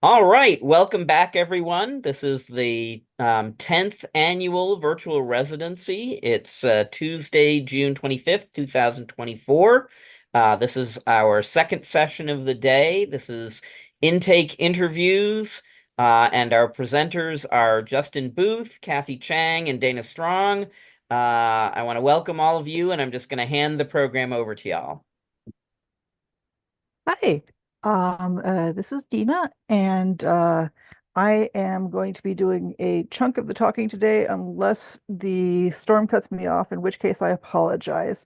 All right, welcome back, everyone. This is the 10th annual virtual residency. It's Tuesday, June 25th, 2024. This is our second session of the day. This is intake interviews, and our presenters are Justin Booth, Kathy Chang, and Dana Strong. I want to welcome all of you, and I'm just going to hand the program over to y'all. Hi, this is Dina, and I am going to be doing a chunk of the talking today, unless the storm cuts me off, in which case I apologize.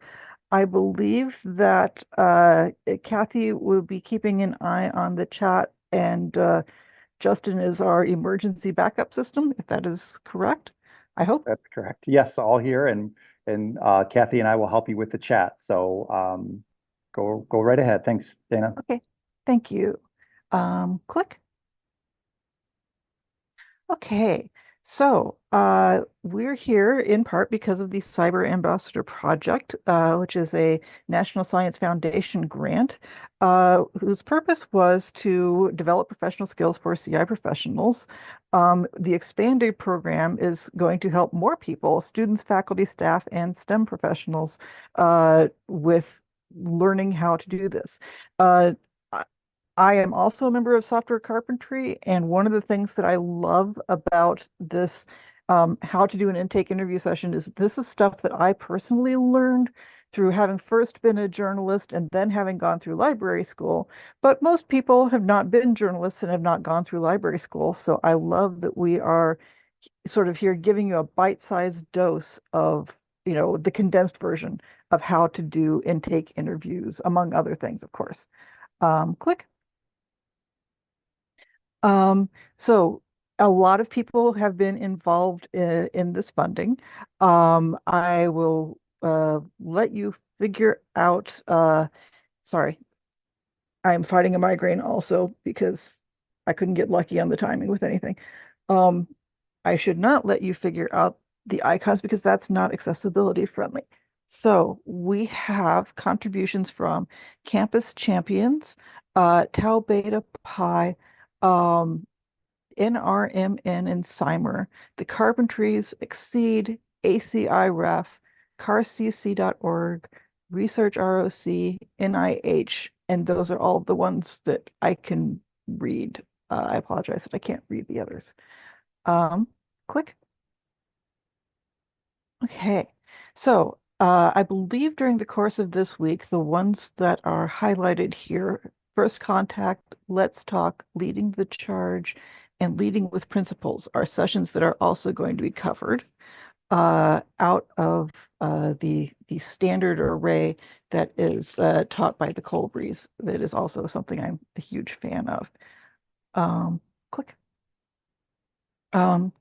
I believe that Kathy will be keeping an eye on the chat, and Justin is our emergency backup system, if that is correct. I hope. That's correct. Yes, all here, and Kathy and I will help you with the chat. So go right ahead. Thanks, Dana. Okay, thank you. Click. Okay, so we're here in part because of the Cyber Ambassador Project, which is a National Science Foundation grant, whose purpose was to develop professional skills for CI professionals. The expanded program is going to help more people, students, faculty, staff, and STEM professionals, with learning how to do this. Uh, I am also a member of Software Carpentry, and one of the things that I love about this, how to do an intake interview session, is this is stuff that I personally learned through having first been a journalist and then having gone through library school. But most people have not been journalists and have not gone through library school. So I love that we are sort of here giving you a bite-sized dose of, the condensed version of how to do intake interviews, among other things, of course. Click. Um, so a lot of people have been involved in this funding. I will let you figure out, sorry, I'm fighting a migraine also because I couldn't get lucky on the timing with anything. Um, I should not let you figure out the icons because that's not accessibility friendly. So we have contributions from Campus Champions, Tau Beta Pi, um, NRMN and Cymer, the Carpentries, Exceed, ACIREF, carcc.org, Research ROC, NIH, and those are all the ones that I can read. I apologize that I can't read the others. Um, Click. Okay. So I believe during the course of this week, the ones that are highlighted here, First Contact, Let's Talk, Leading the Charge, and Leading with Principles, are sessions that are also going to be covered out of the standard array that is taught by the Colbrys. That is also something I'm a huge fan of. Click. Um,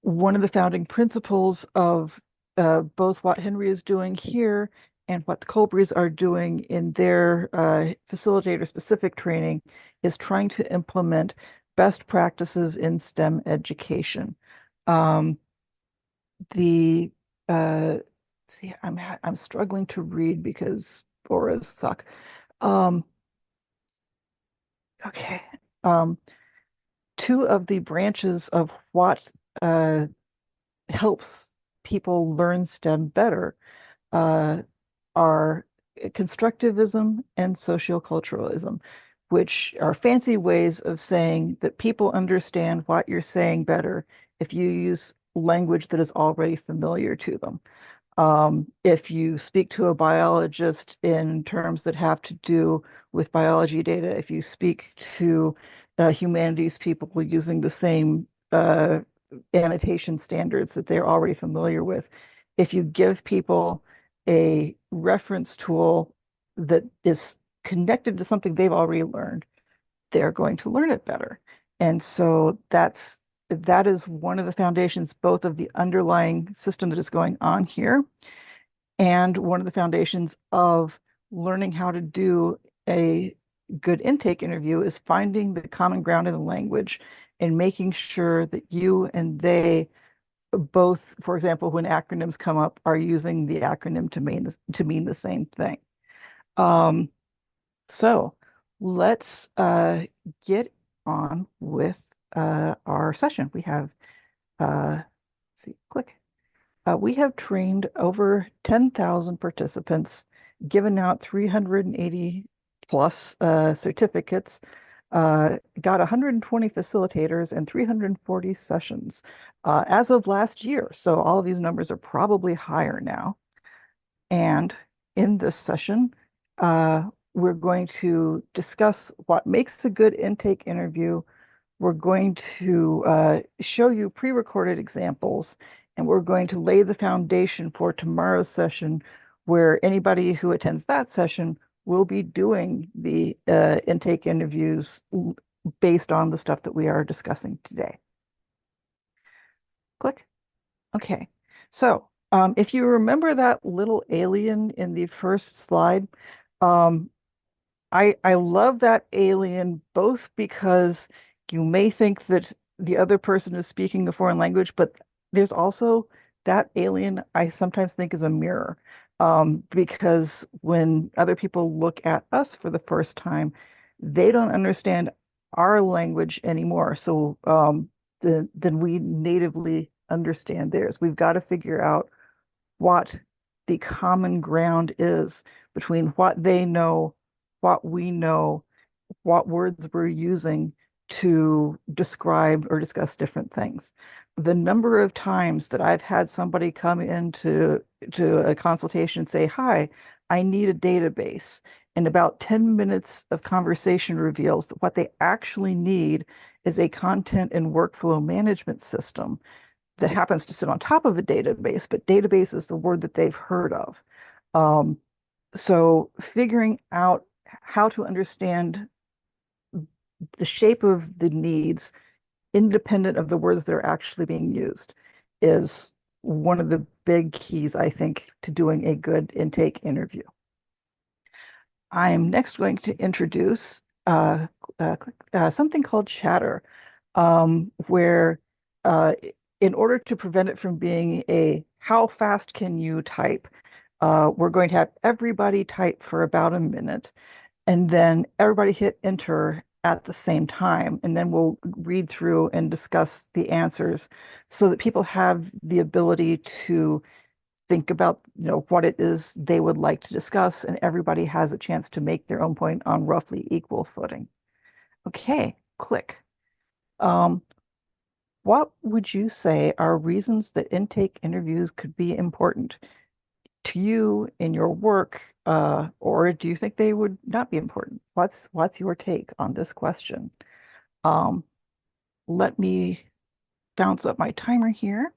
One of the founding principles of both what Henry is doing here and what the Colbrys are doing in their facilitator specific training is trying to implement best practices in STEM education. Um, the see, I'm struggling to read because auras suck. Um, okay. Um, Two of the branches of what helps people learn STEM better uh, are constructivism and socioculturalism, which are fancy ways of saying that people understand what you're saying better if you use language that is already familiar to them. If you speak to a biologist in terms that have to do with biology data, if you speak to humanities people using the same annotation standards that they're already familiar with, if you give people a reference tool that is connected to something they've already learned, they're going to learn it better. And so that is one of the foundations, both of the underlying system that is going on here and one of the foundations of learning how to do a good intake interview is finding the common ground in the language and making sure that you and they both, for example, when acronyms come up, are using the acronym to mean the same thing. Um, so let's get on with our session. We have, let's see, click. We have trained over 10,000 participants, given out 380 plus certificates, got 120 facilitators and 340 sessions as of last year. So all of these numbers are probably higher now. And in this session, we're going to discuss what makes a good intake interview. We're going to show you pre-recorded examples, and we're going to lay the foundation for tomorrow's session, where anybody who attends that session will be doing the intake interviews based on the stuff that we are discussing today. Click. Okay. So if you remember that little alien in the first slide, um, I love that alien both because you may think that the other person is speaking a foreign language, but there's also that alien I sometimes think is a mirror. Because when other people look at us for the first time, they don't understand our language anymore. So then we natively understand theirs. We've got to figure out what the common ground is between what they know, what we know, what words we're using to describe or discuss different things. The number of times that I've had somebody come into a consultation and say, "Hi, I need a database." And about 10 minutes of conversation reveals that what they actually need is a content and workflow management system that happens to sit on top of a database, but database is the word that they've heard of. Um, so figuring out how to understand the shape of the needs independent of the words that are actually being used is one of the big keys, I think, to doing a good intake interview. I am next going to introduce something called chatter, where in order to prevent it from being a how fast can you type, we're going to have everybody type for about a minute, and then everybody hit enter at the same time, and then we'll read through and discuss the answers so that people have the ability to think about, what it is they would like to discuss, and everybody has a chance to make their own point on roughly equal footing. Okay, click. Um, what would you say are reasons that intake interviews could be important to you in your work, or do you think they would not be important? What's your take on this question? Um, Let me bounce up my timer here,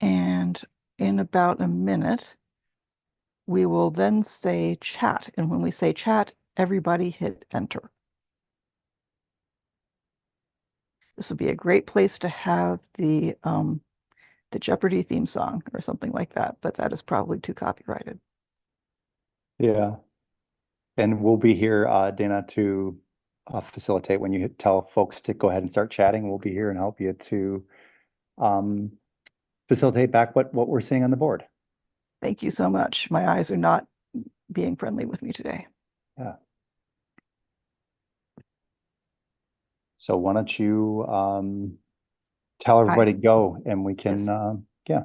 and in about a minute, we will then say chat. And when we say chat, everybody hit enter. This would be a great place to have the Jeopardy theme song or something like that, but that is probably too copyrighted. Yeah. And we'll be here, Dana, to facilitate when you tell folks to go ahead and start chatting. We'll be here and help you to um, facilitate back what we're seeing on the board. Thank you so much. My eyes are not being friendly with me today. Yeah. So why don't you tell I everybody go and we can, yes, yeah.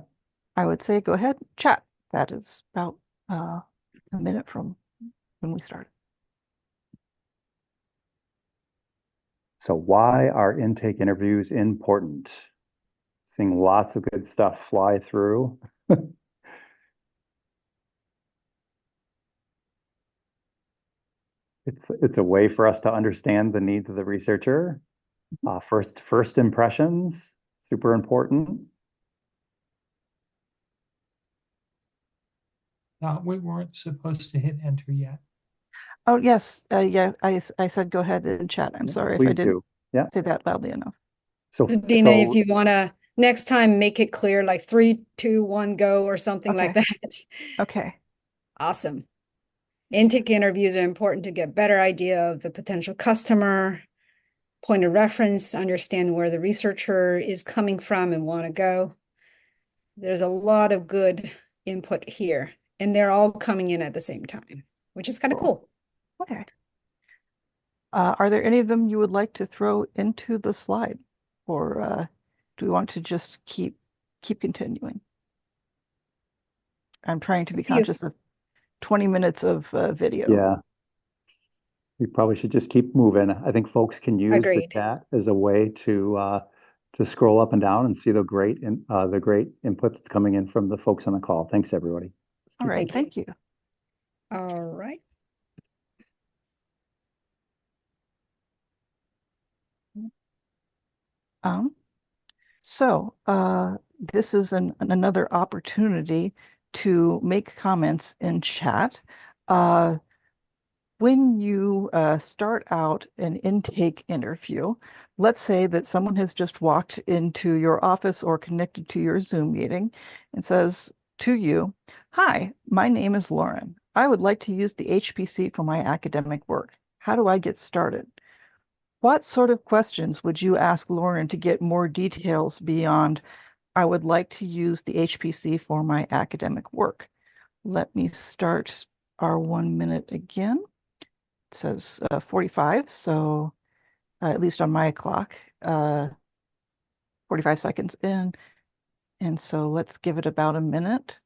I would say go ahead, chat. That is about a minute from when we started. So why are intake interviews important? Seeing lots of good stuff fly through. It's a way for us to understand the needs of the researcher. First impressions, super important. We weren't supposed to hit enter yet. Oh yes, yeah. I said go ahead and chat. I'm sorry if I Please didn't do. Yeah. say that loudly enough. So Dina, if you want to next time make it clear, like 3, 2, 1, go or something like Okay. that. Okay. Awesome. Intake interviews are important to get better idea of the potential customer, point of reference, understand where the researcher is coming from and want to go. There's a lot of good input here, and they're all coming in at the same time, which is kind of cool. Okay. Are there any of them you would like to throw into the slide? Or do we want to just keep continuing? I'm trying to be You. conscious of 20 minutes of video. Yeah, we probably should just keep moving. I think folks can use the Agreed. chat as a way to scroll up and down and see the great input that's coming in from the folks on the call. Thanks, everybody. Let's All keep right, moving. Thank you. thank you. All right. Um, so this is another opportunity to make comments in chat. Uh, when you start out an intake interview, let's say that someone has just walked into your office or connected to your Zoom meeting and says to you, "Hi, my name is Lauren. I would like to use the HPC for my academic work. How do I get started?" What sort of questions would you ask Lauren to get more details beyond, "I would like to use the HPC for my academic work"? Let me start our 1 minute again. It says 45, so at least on my clock, 45 seconds in. And so let's give it about a minute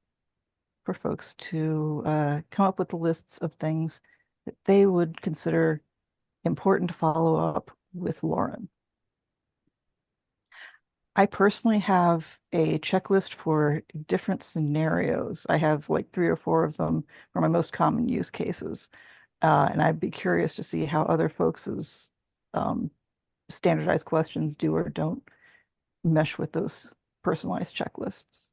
for folks to come up with the lists of things that they would consider important to follow up with Lauren. I personally have a checklist for different scenarios. I have like 3 or 4 of them for my most common use cases. And I'd be curious to see how other folks' um, standardized questions do or don't mesh with those personalized checklists.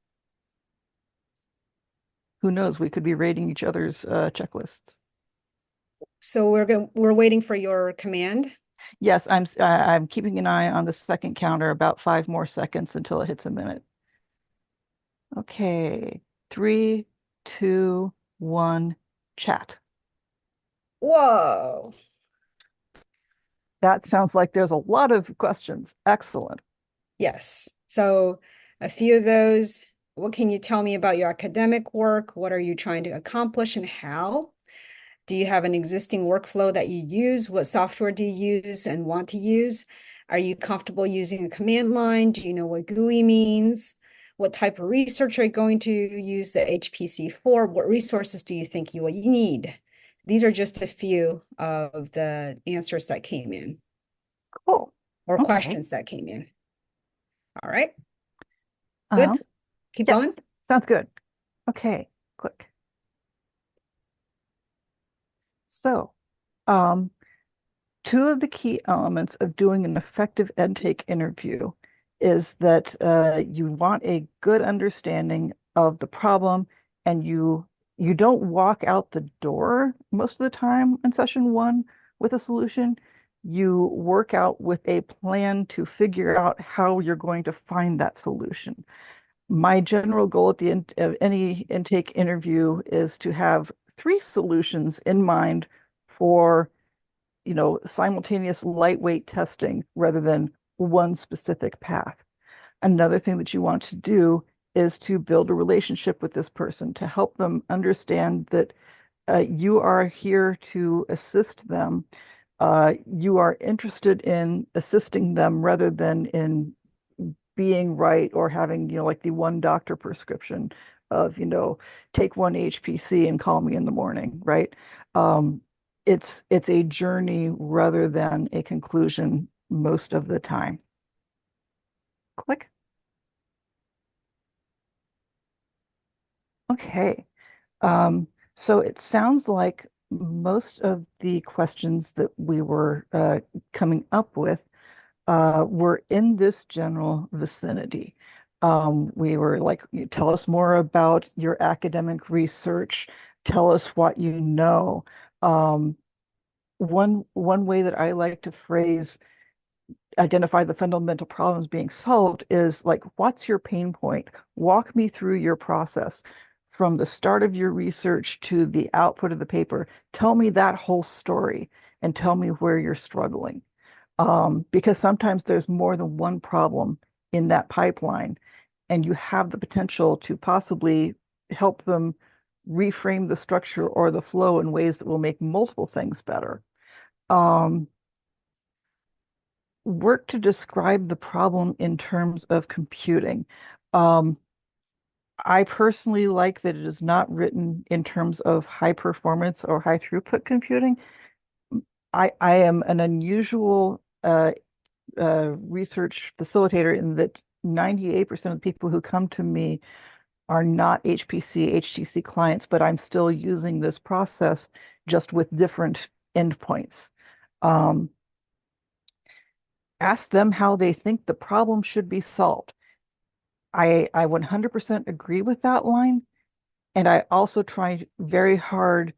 Who knows? We could be rating each other's checklists. So we're waiting for your command. Yes, I'm keeping an eye on the second counter, about 5 more seconds until it hits a minute. Okay, 3, 2, 1, chat. Whoa. That sounds like there's a lot of questions. Excellent. Yes. So a few of those. What can you tell me about your academic work? What are you trying to accomplish and how? Do you have an existing workflow that you use? What software do you use and want to use? Are you comfortable using a command line? Do you know what GUI means? What type of research are you going to use the HPC for? What resources do you think you will need? These are just a few of the answers that came in Cool. or Okay. questions that came in. All right, good. Um, Keep going. yes, sounds good. Okay, click. So, um, two of the key elements of doing an effective intake interview is that you want a good understanding of the problem, and you don't walk out the door most of the time in session one with a solution. You work out with a plan to figure out how you're going to find that solution. My general goal at the end of any intake interview is to have 3 solutions in mind for simultaneous lightweight testing rather than one specific path. Another thing that you want to do is to build a relationship with this person to help them understand that you are here to assist them. You are interested in assisting them rather than in being right or having, like the one doctor prescription of, take one HPC and call me in the morning, right? Um, it's a journey rather than a conclusion most of the time. Click. Okay. So it sounds like most of the questions that we were coming up with were in this general vicinity. We were like, tell us more about your academic research. Tell us what you know. Um, one way that I like to phrase identify the fundamental problems being solved is like, what's your pain point? Walk me through your process from the start of your research to the output of the paper. Tell me that whole story and tell me where you're struggling. Because sometimes there's more than one problem in that pipeline, and you have the potential to possibly help them reframe the structure or the flow in ways that will make multiple things better. work to describe the problem in terms of computing. Um, I personally like that it is not written in terms of high performance or high throughput computing. I am an unusual research facilitator in that 98% of the people who come to me are not HPC, HTC clients, but I'm still using this process just with different endpoints. Um, Ask them how they think the problem should be solved. I 100% agree with that line. And I also try very hard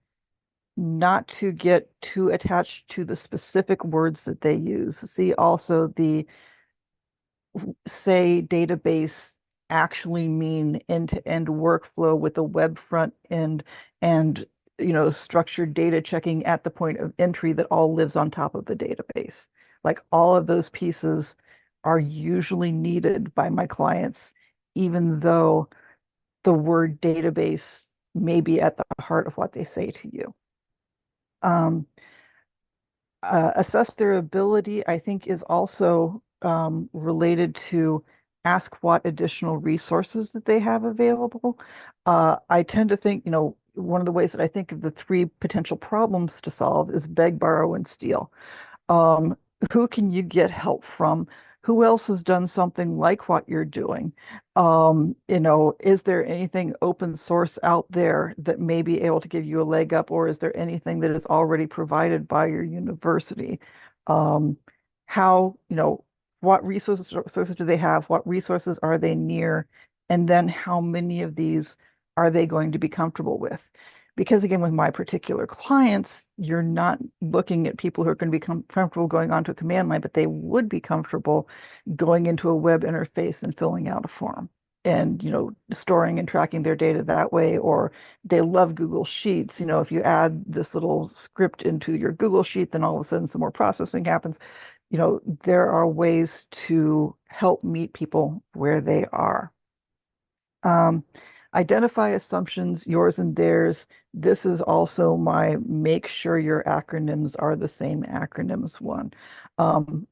not to get too attached to the specific words that they use. See also the say database actually mean end-to-end workflow with a web front end and structured data checking at the point of entry that all lives on top of the database. Like all of those pieces are usually needed by my clients, even though the word database may be at the heart of what they say to you. Um, Assess their ability, I think, is also related to ask what additional resources that they have available. I tend to think, one of the ways that I think of the three potential problems to solve is beg, borrow, and steal. Um, who can you get help from? Who else has done something like what you're doing? Is there anything open source out there that may be able to give you a leg up, or is there anything that is already provided by your university? Um, what resources do they have? What resources are they near? And then how many of these are they going to be comfortable with? Because again, with my particular clients, you're not looking at people who are going to be comfortable going onto a command line, but they would be comfortable going into a web interface and filling out a form and storing and tracking their data that way. Or they love Google Sheets. If you add this little script into your Google Sheet, then all of a sudden some more processing happens. There are ways to help meet people where they are. Um, Identify assumptions, yours and theirs. This is also my make sure your acronyms are the same acronyms one.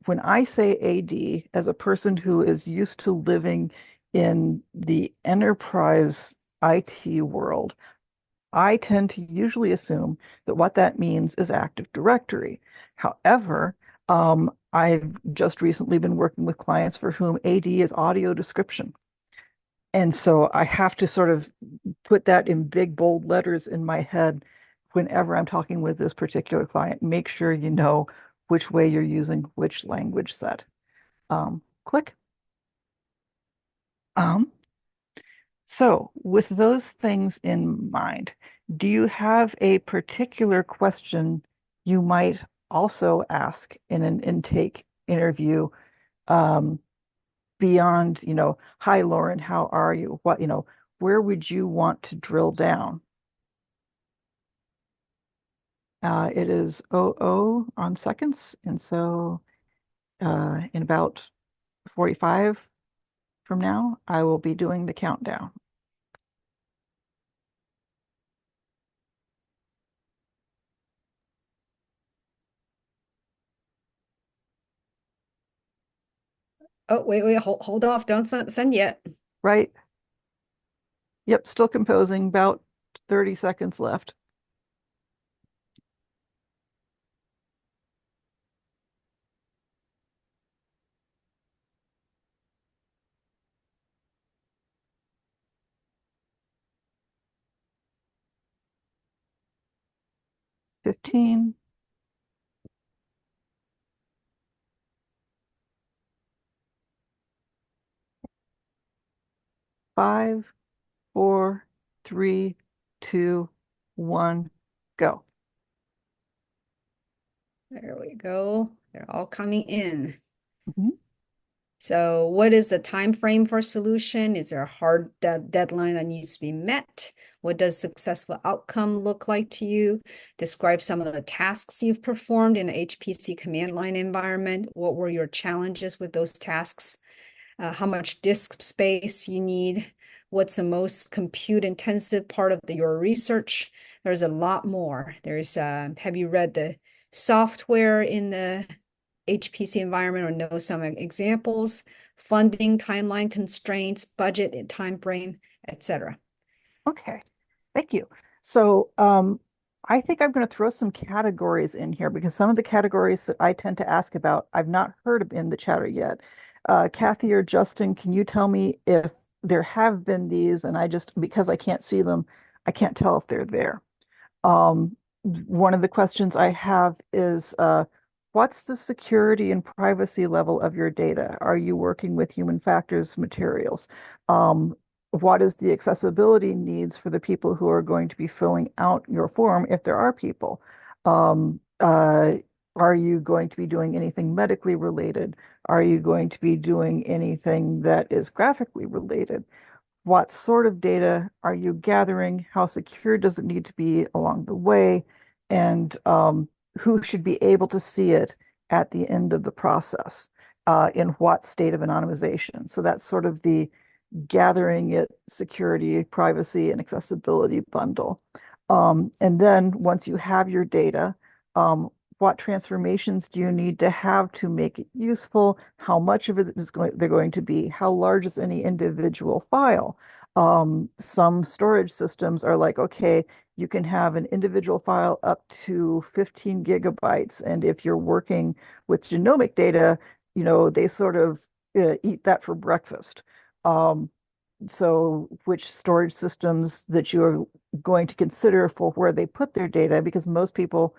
When I say AD, as a person who is used to living in the enterprise IT world, I tend to usually assume that what that means is Active Directory. However, I've just recently been working with clients for whom AD is audio description. And so I have to sort of put that in big, bold letters in my head whenever I'm talking with this particular client. Make sure you know which way you're using which language set. Click. Um, so with those things in mind, do you have a particular question you might also ask in an intake interview? Beyond, hi Lauren, how are you? Where would you want to drill down? It is 00 on seconds, and so in about 45 from now, I will be doing the countdown. Oh, wait, hold off. Don't send yet. Right? Yep, still composing, about 30 seconds left. $15. 5, 4, 3, 2, 1, go. There we go. They're all coming in. Mhm. So what is the time frame for solution? Is there a hard deadline that needs to be met? What does successful outcome look like to you? Describe some of the tasks you've performed in an HPC command line environment. What were your challenges with those tasks? How much disk space you need? What's the most compute intensive part of your research? There's a lot more. Have you read the software in the HPC environment or know some examples, funding, timeline constraints, budget and time frame, etc. Okay, thank you. So I think I'm going to throw some categories in here because some of the categories that I tend to ask about, I've not heard of in the chatter yet. Kathy or Justin, can you tell me if there have been these and I just, because I can't see them, I can't tell if they're there. One of the questions I have is, what's the security and privacy level of your data? Are you working with human factors materials? What is the accessibility needs for the people who are going to be filling out your form, if there are people? Um, uh, are you going to be doing anything medically related? Are you going to be doing anything that is graphically related? What sort of data are you gathering? How secure does it need to be along the way? And who should be able to see it at the end of the process? In what state of anonymization? So that's sort of the gathering it security, privacy, and accessibility bundle. And then once you have your data, what transformations do you need to have to make it useful? How much of it is they're going to be? How large is any individual file? Some storage systems are like, okay, you can have an individual file up to 15 gigabytes. And if you're working with genomic data, they sort of eat that for breakfast. Um, so which storage systems that you're going to consider for where they put their data, because most people,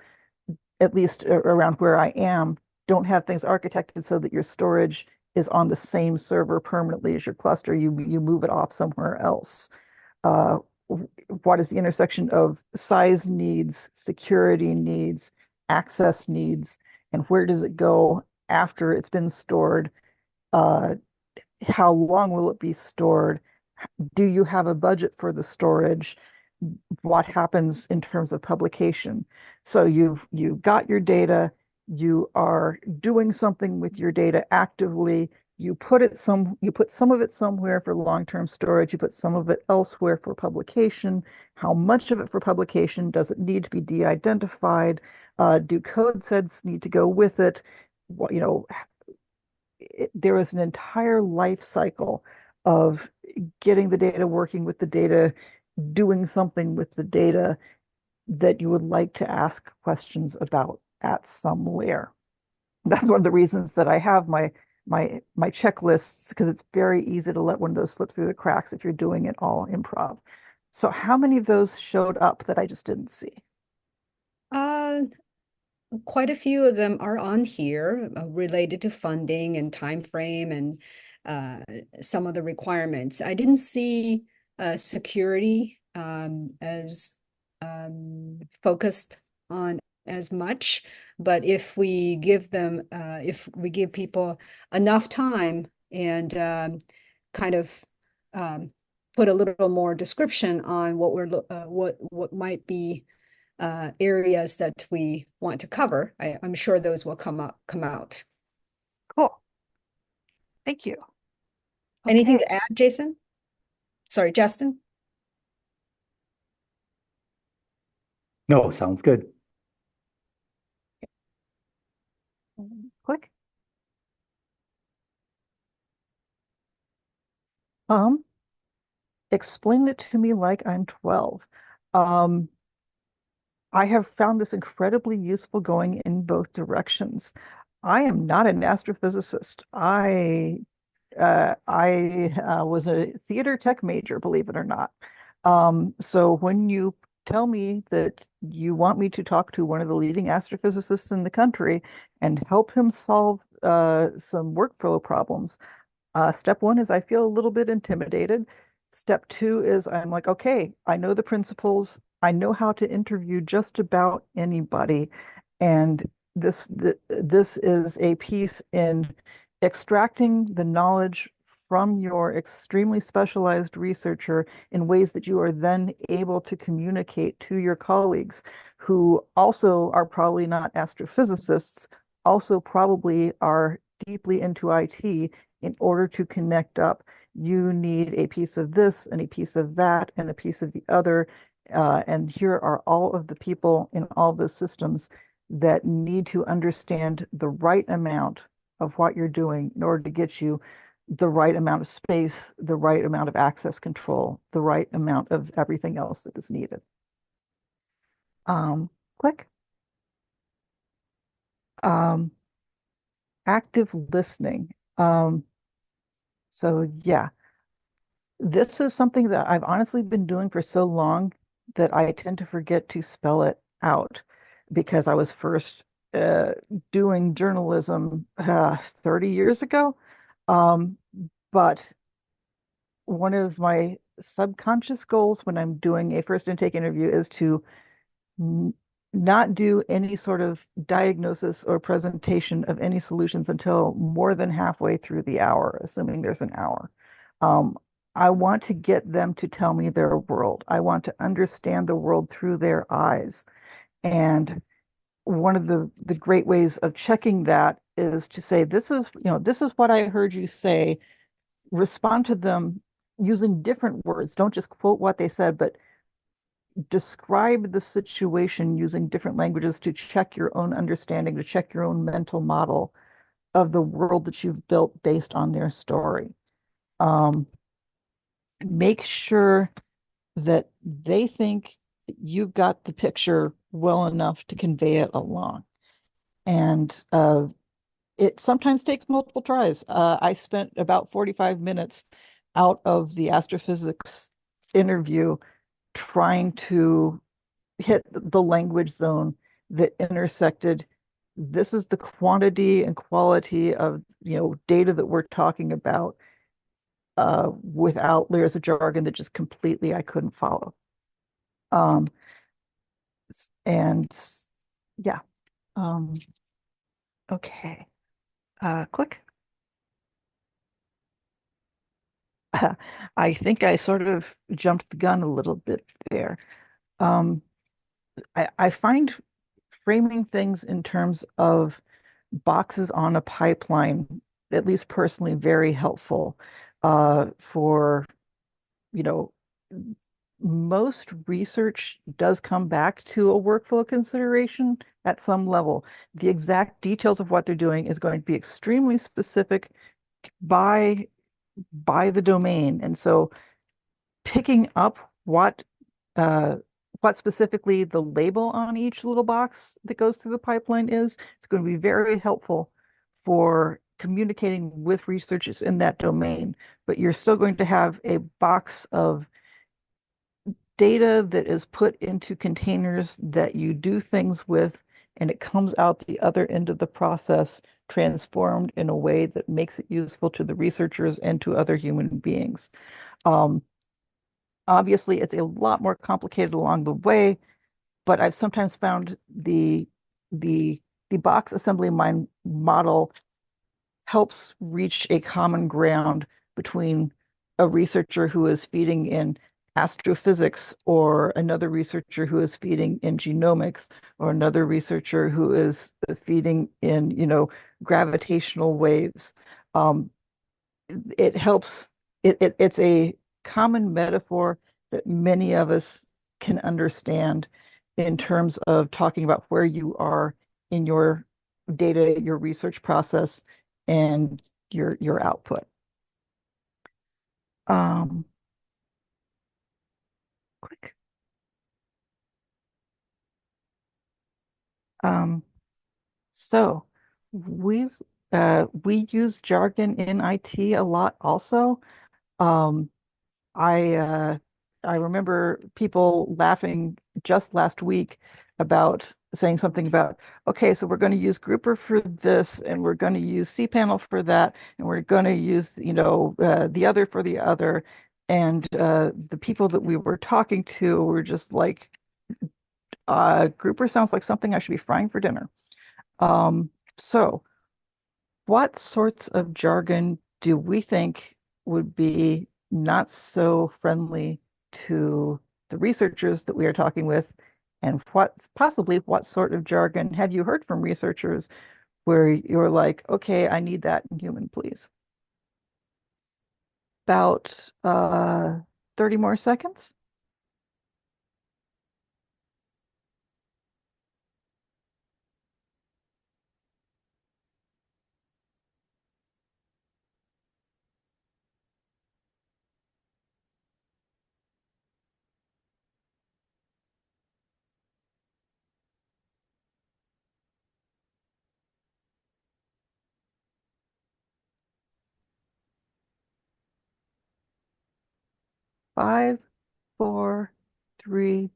at least around where I am, don't have things architected so that your storage is on the same server permanently as your cluster. You move it off somewhere else. Uh, what is the intersection of size needs, security needs, access needs, and where does it go after it's been stored? Uh, how long will it be stored? Do you have a budget for the storage? What happens in terms of publication? So you've got your data, you are doing something with your data actively. You put some of it somewhere for long-term storage, you put some of it elsewhere for publication. How much of it for publication? Does it need to be de-identified? Do code sets need to go with it? What, there is an entire life cycle of getting the data, working with the data, doing something with the data that you would like to ask questions about at somewhere. That's one of the reasons that I have my checklists, because it's very easy to let one of those slip through the cracks if you're doing it all improv. So how many of those showed up that I just didn't see? Uh, Quite a few of them are on here related to funding and time frame and uh, some of the requirements. I didn't see security as focused on as much, but if we give people enough time and kind of um, put a little more description on what might be areas that we want to cover, I'm sure those will come out. Cool. Thank you. Anything Okay. to add, Jason? Sorry, Justin? No, sounds good. Click. Um, Explain it to me like I'm 12. Um, I have found this incredibly useful going in both directions. I am not an astrophysicist. I was a theater tech major, believe it or not. So when you tell me that you want me to talk to one of the leading astrophysicists in the country and help him solve some workflow problems, step one is I feel a little bit intimidated. Step two is I'm like, okay, I know the principles. I know how to interview just about anybody. And this is a piece in extracting the knowledge from your extremely specialized researcher in ways that you are then able to communicate to your colleagues who also are probably not astrophysicists, also probably are deeply into IT. In order to connect up, you need a piece of this and a piece of that and a piece of the other. And here are all of the people in all of those systems that need to understand the right amount of what you're doing in order to get you the right amount of space, the right amount of access control, the right amount of everything else that is needed. Um, Click. Um, Active listening. So yeah, this is something that I've honestly been doing for so long that I tend to forget to spell it out because I was first uh, doing journalism 30 years ago. Um, but one of my subconscious goals when I'm doing a first intake interview is to n not do any sort of diagnosis or presentation of any solutions until more than halfway through the hour, assuming there's an hour. Um, I want to get them to tell me their world. I want to understand the world through their eyes. And one of the great ways of checking that is to say, this is what I heard you say. Respond to them using different words. Don't just quote what they said, but describe the situation using different languages to check your own understanding, to check your own mental model of the world that you've built based on their story. Um, Make sure that they think you've got the picture well enough to convey it along. And it sometimes takes multiple tries. I spent about 45 minutes out of the astrophysics interview trying to hit the language zone that intersected. This is the quantity and quality of data that we're talking about without layers of jargon that just completely I couldn't follow. Um, and yeah. Um, okay. Click. I think I sort of jumped the gun a little bit there. Um, I find framing things in terms of boxes on a pipeline, at least personally, very helpful for, you know, most research does come back to a workflow consideration at some level. The exact details of what they're doing is going to be extremely specific by the domain. And so picking up uh, what specifically the label on each little box that goes through the pipeline is, it's going to be very helpful for communicating with researchers in that domain. But you're still going to have a box of data that is put into containers that you do things with, and it comes out the other end of the process transformed in a way that makes it useful to the researchers and to other human beings. Um, Obviously, it's a lot more complicated along the way, but I've sometimes found the the box assembly mind model helps reach a common ground between a researcher who is feeding in astrophysics or another researcher who is feeding in genomics or another researcher who is feeding in, gravitational waves. Um, it helps. It's a common metaphor that many of us can understand in terms of talking about where you are in your data, your research process, and your output. Um, Quick. Um, so we use jargon in IT a lot also. Um, I uh, I remember people laughing just last week about saying something about, okay, so we're going to use Grouper for this, and we're going to use cPanel for that, and we're going to use, the other for the other. And the people that we were talking to were just like, Grouper sounds like something I should be frying for dinner. Um, so what sorts of jargon do we think would be not so friendly to the researchers that we are talking with? And what sort of jargon have you heard from researchers where you're like, okay, I need that in human, please? About 30 more seconds. 5, 4, 3,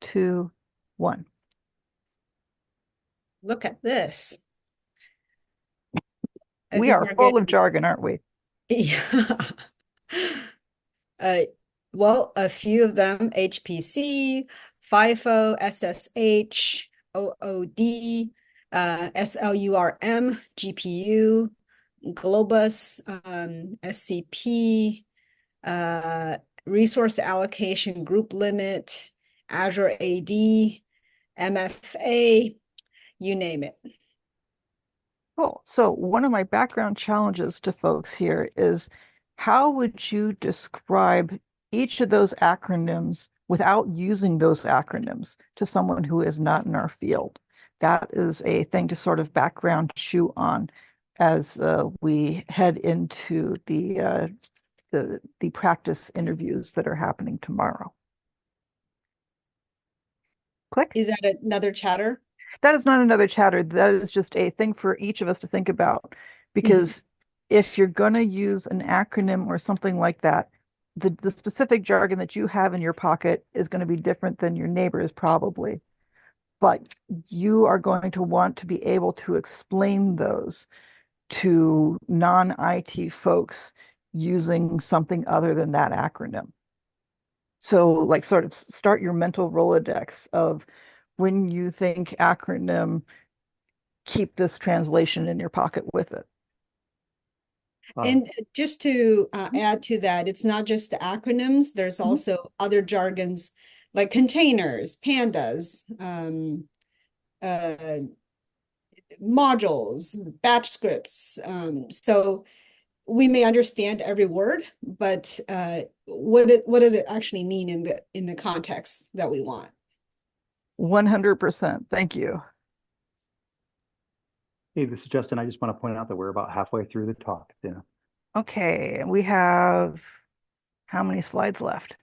2, 1. Look at this. I We think are we're full of getting, jargon, aren't we? yeah. Uh, well, a few of them, HPC, FIFO, SSH, OOD, SLURM, GPU, Globus, SCP, uh, resource allocation group limit, Azure AD, MFA, you name it. Cool. So one of my background challenges to folks here is how would you describe each of those acronyms without using those acronyms to someone who is not in our field? That is a thing to sort of background chew on as we head into the practice interviews that are happening tomorrow. Click. Is that another chatter? That is not another chatter. That is just a thing for each of us to think about. Because if you're going to use an acronym or something like that, the specific jargon that you have in your pocket is going to be different than your neighbor's probably. But you are going to want to be able to explain those to non-IT folks using something other than that acronym. So, like, sort of start your mental Rolodex of when you think acronym, keep this translation in your pocket with it. And just to add to that, it's not just the acronyms, there's also other jargons like containers, pandas, modules, batch scripts. So we may understand every word, but what does it actually mean in the context that we want? 100%. Thank you. Hey, this is Justin. I just want to point out that we're about halfway through the talk. Yeah. Okay, we have how many slides left?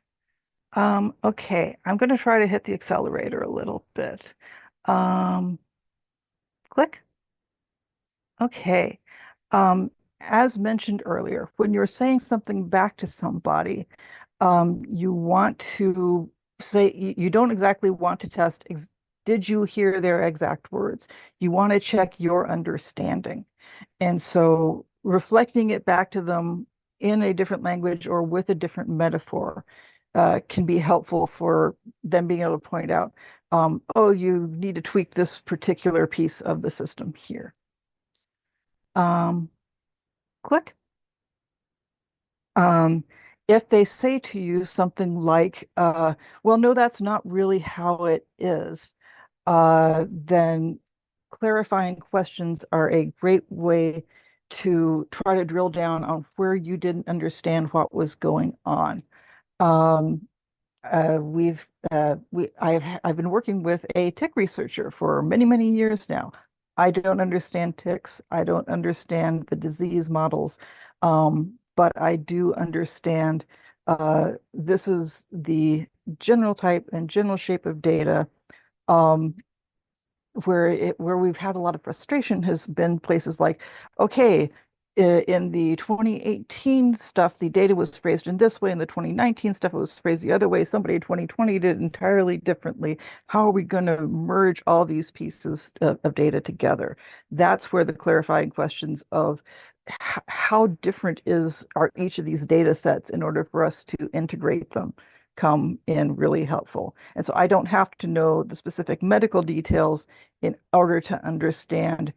Okay, I'm going to try to hit the accelerator a little bit. Click. Okay. Um, as mentioned earlier, when you're saying something back to somebody, you want to say, you don't exactly want to test, did you hear their exact words? You want to check your understanding. And so reflecting it back to them in a different language or with a different metaphor can be helpful for them being able to point out, oh, you need to tweak this particular piece of the system here. Um, Click. Um, if they say to you something like, well, no, that's not really how it is, then clarifying questions are a great way to try to drill down on where you didn't understand what was going on. Um, I've been working with a tick researcher for many, many years now. I don't understand ticks. I don't understand the disease models, but I do understand this is the general type and general shape of data. Um, where we've had a lot of frustration has been places like, okay, in the 2018 stuff, the data was phrased in this way. In the 2019 stuff, it was phrased the other way. Somebody in 2020 did it entirely differently. How are we going to merge all these pieces of data together? That's where the clarifying questions of how different are each of these data sets in order for us to integrate them come in really helpful. And so I don't have to know the specific medical details in order to understand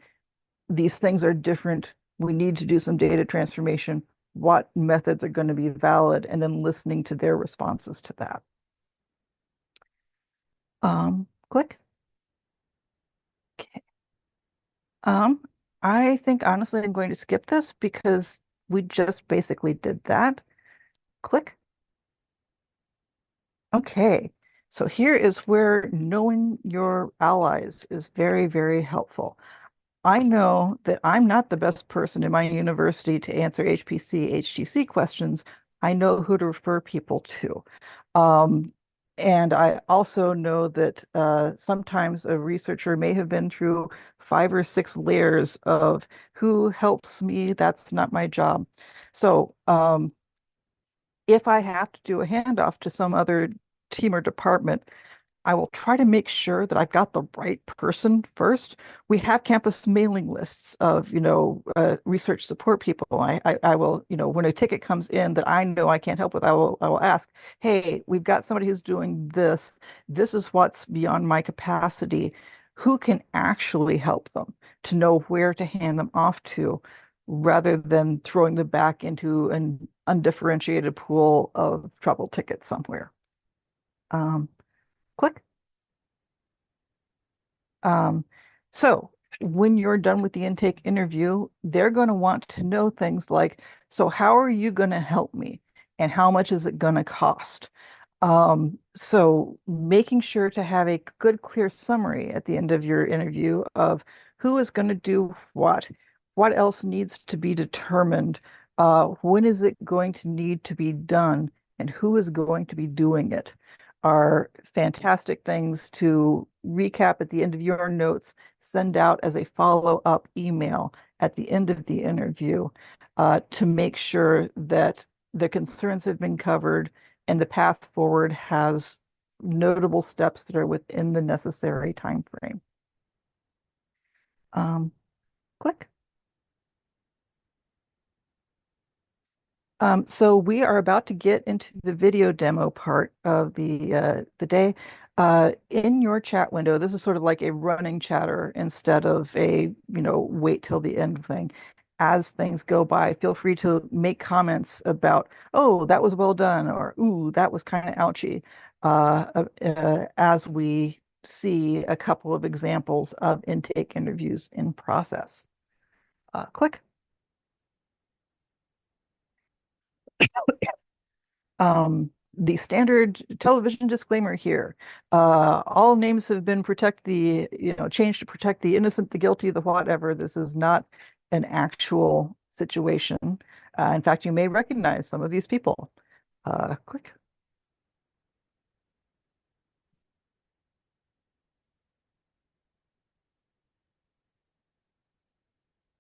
these things are different. We need to do some data transformation. What methods are going to be valid? And then listening to their responses to that. Click. Okay. I think honestly I'm going to skip this because we just basically did that. Click. Okay. So here is where knowing your allies is very, very helpful. I know that I'm not the best person in my university to answer HPC, HTC questions. I know who to refer people to. Um, and I also know that sometimes a researcher may have been through 5 or 6 layers of who helps me. That's not my job. So if I have to do a handoff to some other team or department, I will try to make sure that I've got the right person first. We have campus mailing lists of, research support people. I will, when a ticket comes in that I know I can't help with, I will ask, hey, we've got somebody who's doing this. This is what's beyond my capacity. Who can actually help them to know where to hand them off to, rather than throwing them back into an undifferentiated pool of trouble tickets somewhere. Um, Click. Um, so when you're done with the intake interview, they're going to want to know things like, so how are you going to help me? And how much is it going to cost? So making sure to have a good, clear summary at the end of your interview of who is going to do what else needs to be determined, when is it going to need to be done, and who is going to be doing it, are fantastic things to recap at the end of your notes, send out as a follow-up email at the end of the interview, to make sure that the concerns have been covered and the path forward has notable steps that are within the necessary time frame. Click. So we are about to get into the video demo part of the day. In your chat window, this is sort of like a running chatter instead of a, wait till the end thing. As things go by, feel free to make comments about, oh, that was well done, or ooh, that was kind of ouchy, as we see a couple of examples of intake interviews in process. Click. The standard television disclaimer here. All names have been changed to protect the innocent, the guilty, the whatever. This is not an actual situation. In fact, you may recognize some of these people. Click.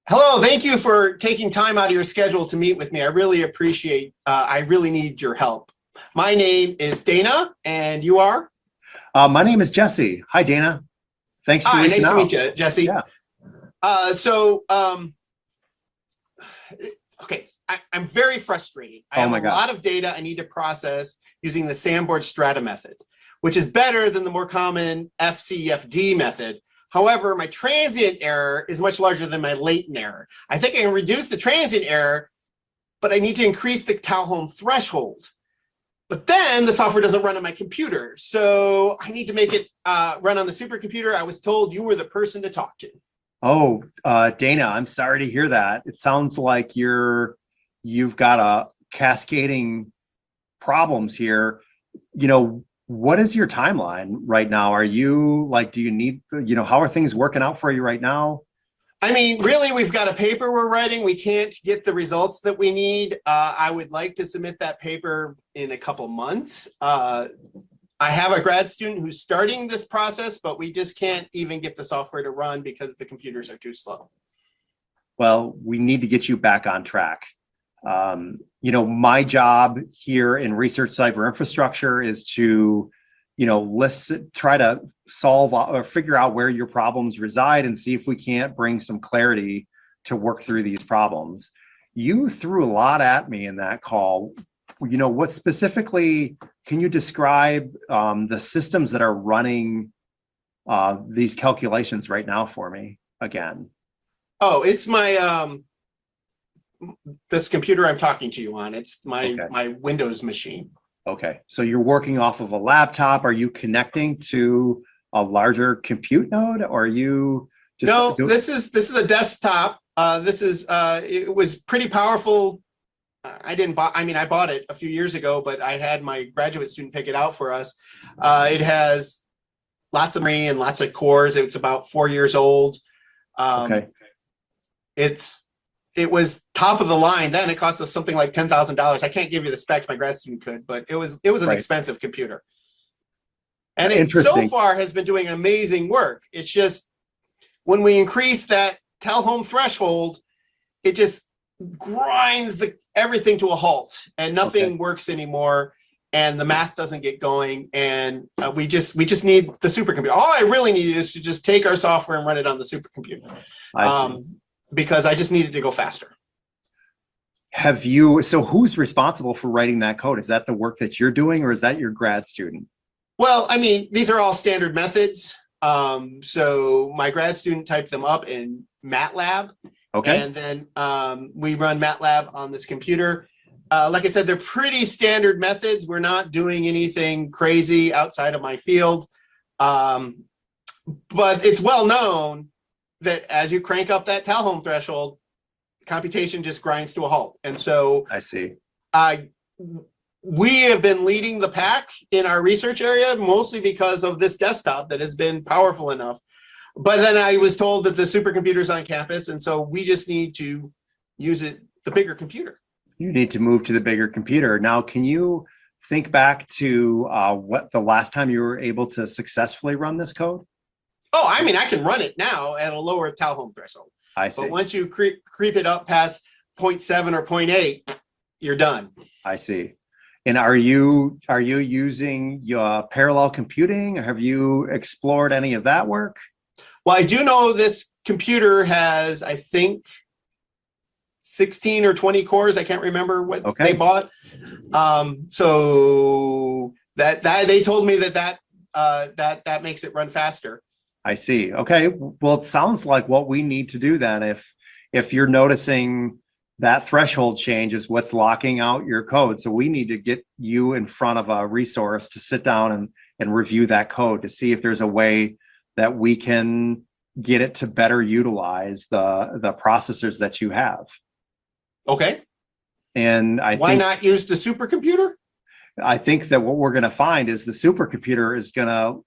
Hello, thank you for taking time out of your schedule to meet with me. I really appreciate, I really need your help. My name is Dana, and you are? My name is Jesse. Hi, Dana. Thanks for reaching nice out. to meet you, Jesse. Yeah. Okay, I'm very frustrated. I have a lot of data I need to process using the Sanborn Strata method, which is better than the more common FCFD method. However, my transient error is much larger than my latent error. I think I can reduce the transient error, but I need to increase the Talholm threshold. But then the software doesn't run on my computer. So I need to make it run on the supercomputer. I was told you were the person to talk to. Oh, Dana, I'm sorry to hear that. It sounds like you've got a cascading problems here. What is your timeline right now? Are you do you need, how are things working out for you right now? I mean, really, we've got a paper we're writing. We can't get the results that we need. I would like to submit that paper in a couple months. I have a grad student who's starting this process, but we just can't even get the software to run because the computers are too slow. Well, we need to get you back on track. My job here in research cyber infrastructure is to, try to solve or figure out where your problems reside and see if we can't bring some clarity to work through these problems. You threw a lot at me in that call. What specifically can you describe the systems that are running these calculations right now for me again? Oh, it's my this computer I'm talking to you on. It's my Windows machine. Okay, so you're working off of a laptop. Are you connecting to a larger compute node, or are you just this is a desktop. It was pretty powerful. I bought it a few years ago, but I had my graduate student pick it out for us. It has lots of memory and lots of cores. It's about 4 years old. Okay. It was top of the line then. It cost us something like $10,000. I can't give you the specs, my grad student could, but it was an expensive computer. And it so far has been doing amazing work. It's just when we increase that Talholm threshold, it just grinds everything to a halt, and nothing works anymore, and the math doesn't get going, and we just need the supercomputer. All I really needed is to just take our software and run it on the supercomputer, because I just needed to go faster. So who's responsible for writing that code? Is that the work that you're doing, or is that your grad student? Well, I mean, these are all standard methods. So my grad student typed them up in MATLAB. Okay. And then we run MATLAB on this computer. Like I said, they're pretty standard methods. We're not doing anything crazy outside of my field. But it's well known that as you crank up that Talholm threshold, computation just grinds to a halt. And so I see. We have been leading the pack in our research area, mostly because of this desktop that has been powerful enough. But then I was told that the supercomputer's on campus, and so we just need to use the bigger computer. You need to move to the bigger computer. Now, can you think back to what the last time you were able to successfully run this code? Oh, I mean, I can run it now at a lower Talholm threshold. I see. But once you creep it up past 0.7 or 0.8, you're done. I see. And are you using your parallel computing? Have you explored any of that work? Well, I do know this computer has, I think, 16 or 20 cores. I can't remember what they bought. So that they told me that makes it run faster. I see. Okay. Well, it sounds like what we need to do then, if you're noticing that threshold change is what's locking out your code. So we need to get you in front of a resource to sit down and review that code to see if there's a way that we can get it to better utilize the processors that you have. Okay. And why not use the supercomputer? I think that what we're going to find is the supercomputer is going to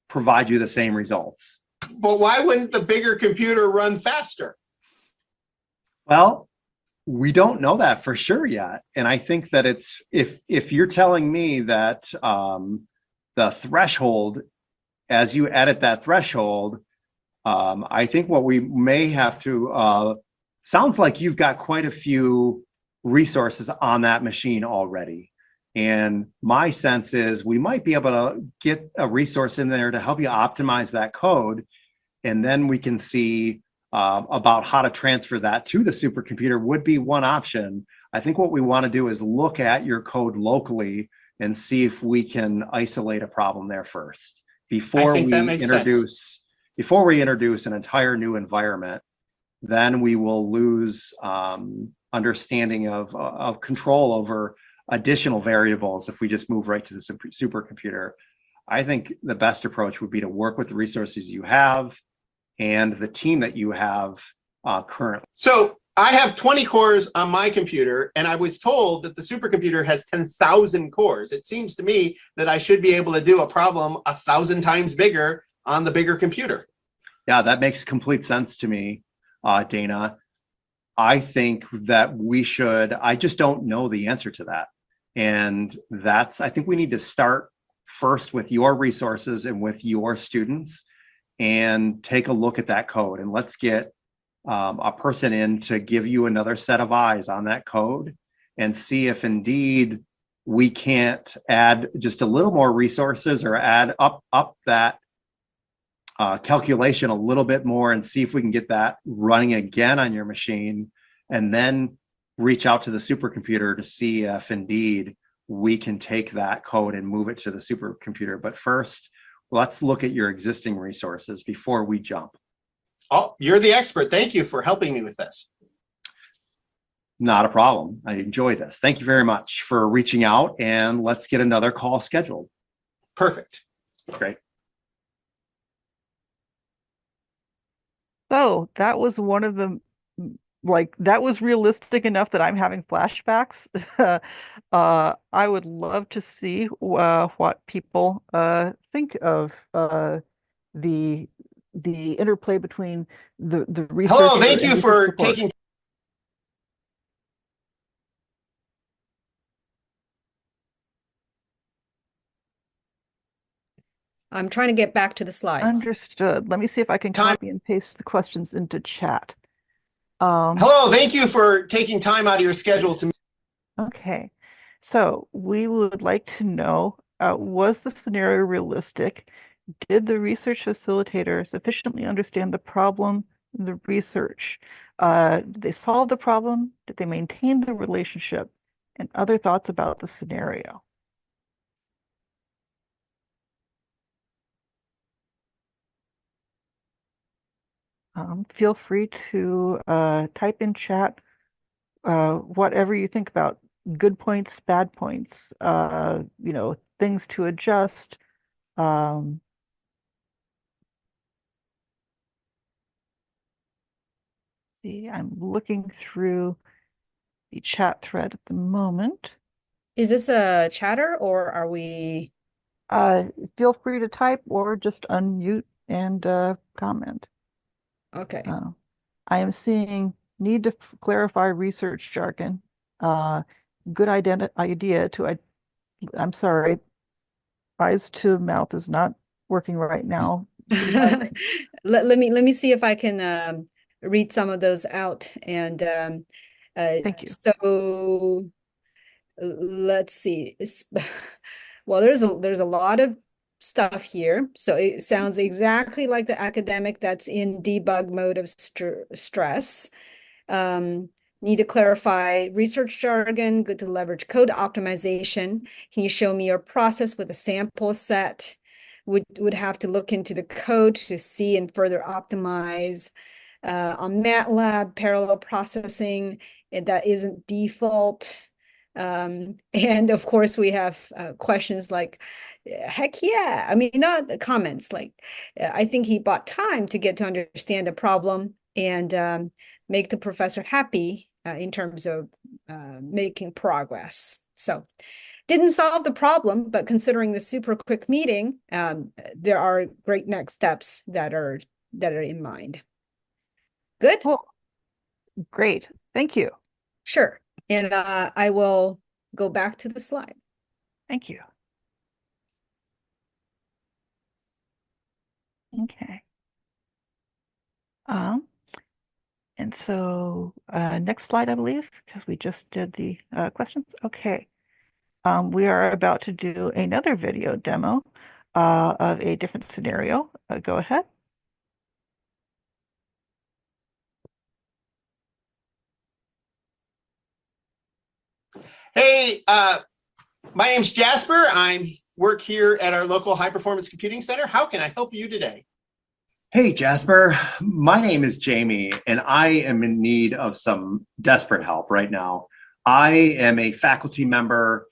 provide you the same results. But why wouldn't the bigger computer run faster? Well, we don't know that for sure yet. And I think that it's, if you're telling me that the threshold, as you edit that threshold, I think what we may have to, sounds like you've got quite a few resources on that machine already. And my sense is we might be able to get a resource in there to help you optimize that code. And then we can see about how to transfer that to the supercomputer would be one option. I think what we want to do is look at your code locally and see if we can isolate a problem there first before we introduce an entire new environment. Then we will lose understanding of control over additional variables if we just move right to the supercomputer. I think the best approach would be to work with the resources you have and the team that you have currently. So I have 20 cores on my computer, and I was told that the supercomputer has 10,000 cores. It seems to me that I should be able to do a problem 1,000 times bigger on the bigger computer. Yeah, that makes complete sense to me, Dana. I think that we should, I just don't know the answer to that. And I think we need to start first with your resources and with your students and take a look at that code, and let's get a person in to give you another set of eyes on that code and see if indeed we can't add just a little more resources or add up that calculation a little bit more and see if we can get that running again on your machine, and then reach out to the supercomputer to see if indeed we can take that code and move it to the supercomputer. But first, let's look at your existing resources before we jump. Oh, you're the expert. Thank you for helping me with this. Not a problem. I enjoy this. Thank you very much for reaching out, and let's get another call scheduled. Perfect. Great. So that was one of the, that was realistic enough that I'm having flashbacks. I would love to see what people think of the interplay between the research. Hello, thank you for taking. I'm trying to get back to the slides. Understood. Let me see if I can copy and paste the questions into chat. Hello, thank you for taking time out of your schedule to. Okay, so we would like to know, was the scenario realistic? Did the research facilitator sufficiently understand the problem, the research? Did they solve the problem? Did they maintain the relationship? And other thoughts about the scenario. Feel free to type in chat whatever you think about good points, bad points, things to adjust. Um, see, I'm looking through the chat thread at the moment. Is this a chatter or are we? Uh, Feel free to type or just unmute and comment. Okay. I am seeing need to clarify research jargon. Uh, Good idea to, I'm sorry, eyes to mouth is not working right now. Let me see if I can read some of those out. And Thank you. so let's see. Well, there's a lot of stuff here. So it sounds exactly like the academic that's in debug mode of stress. Um, Need to clarify research jargon, good to leverage code optimization. Can you show me your process with a sample set? Would have to look into the code to see and further optimize. On MATLAB, parallel processing, that isn't default. And of course, we have questions like, heck yeah. I mean, not the comments like, I think he bought time to get to understand the problem and make the professor happy in terms of making progress. So didn't solve the problem, but considering the super quick meeting, there are great next steps that are in mind. Good? Cool. Great. Thank you. Sure. And I will go back to the slide. Thank you. Okay. And so next slide, I believe, because we just did the questions. Okay. We are about to do another video demo of a different scenario. Go ahead. Hey, my name's Jasper. I work here at our local high performance computing center. How can I help you today? Hey, Jasper. My name is Jamie, and I am in need of some desperate help right now. I am a faculty member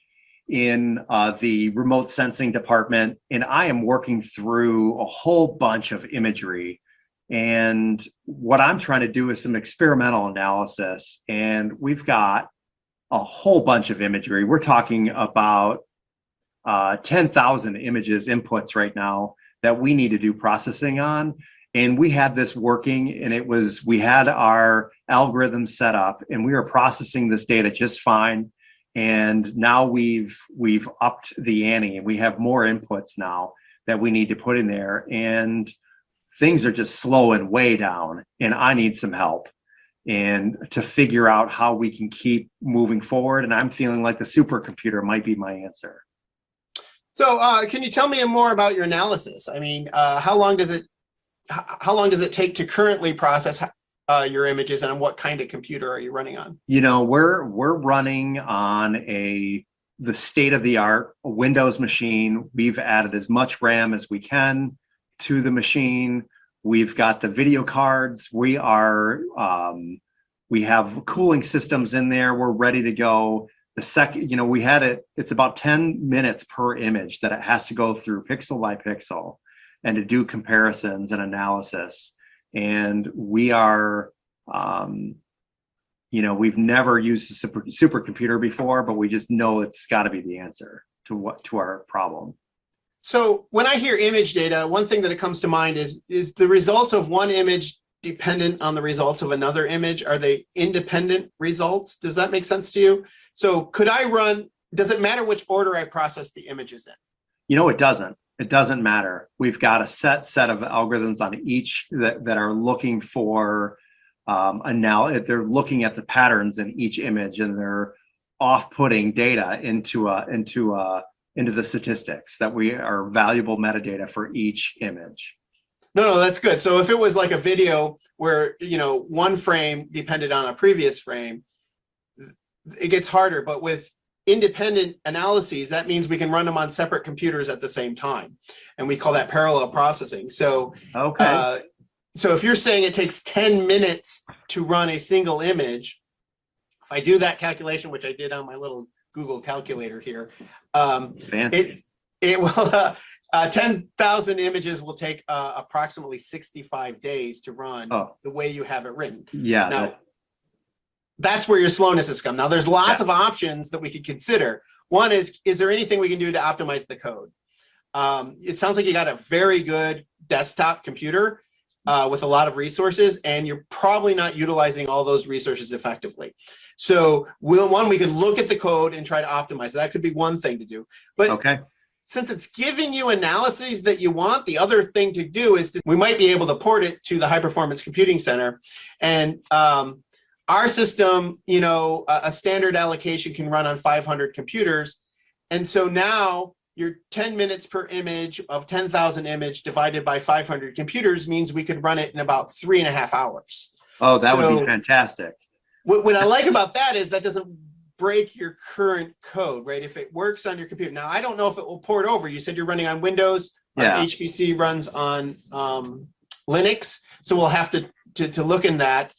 in the remote sensing department, and I am working through a whole bunch of imagery. And what I'm trying to do is some experimental analysis, and we've got a whole bunch of imagery. We're talking about 10,000 images inputs right now that we need to do processing on. And we had this working, and we had our algorithm set up, and we were processing this data just fine. And now we've upped the ante, and we have more inputs now that we need to put in there. And things are just slowing way down, and I need some help and to figure out how we can keep moving forward. And I'm feeling like the supercomputer might be my answer. So can you tell me more about your analysis? I mean, how long does it take to currently process your images, and what kind of computer are you running on? You know, we're running on the state-of-the-art Windows machine. We've added as much RAM as we can to the machine. We've got the video cards. We have cooling systems in there. We're ready to go. The second, we had it's about 10 minutes per image that it has to go through pixel by pixel and to do comparisons and analysis. And we are, we've never used a supercomputer before, but we just know it's got to be the answer to our problem. So when I hear image data, one thing that it comes to mind is the results of one image dependent on the results of another image? Are they independent results? Does that make sense to you? So does it matter which order I process the images in? It doesn't. It doesn't matter. We've got a set of algorithms on each that are looking for they're looking at the patterns in each image and they're off-putting data into the statistics that we are valuable metadata for each image. No, that's good. So if it was like a video where, one frame depended on a previous frame, it gets harder. But with independent analyses, that means we can run them on separate computers at the same time. And we call that parallel processing. So, okay. So if you're saying it takes 10 minutes to run a single image, if I do that calculation, which I did on my little Google calculator here, it will 10,000 images will take approximately 65 days to run the way you have it written. Yeah. Now, that's where your slowness has come. Now, there's lots of options that we could consider. One is there anything we can do to optimize the code? It sounds like you got a very good desktop computer with a lot of resources, and you're probably not utilizing all those resources effectively. So we could look at the code and try to optimize it. That could be one thing to do. But since it's giving you analyses that you want, the other thing to do is we might be able to port it to the high performance computing center. And our system, a standard allocation can run on 500 computers. And so now your 10 minutes per image of 10,000 image divided by 500 computers means we could run it in about 3.5 hours. Oh, that would be fantastic. What I like about that is that doesn't break your current code, right? If it works on your computer. Now, I don't know if it will port over. You said you're running on Windows. Yeah. HPC runs on Linux. So we'll have to look in that.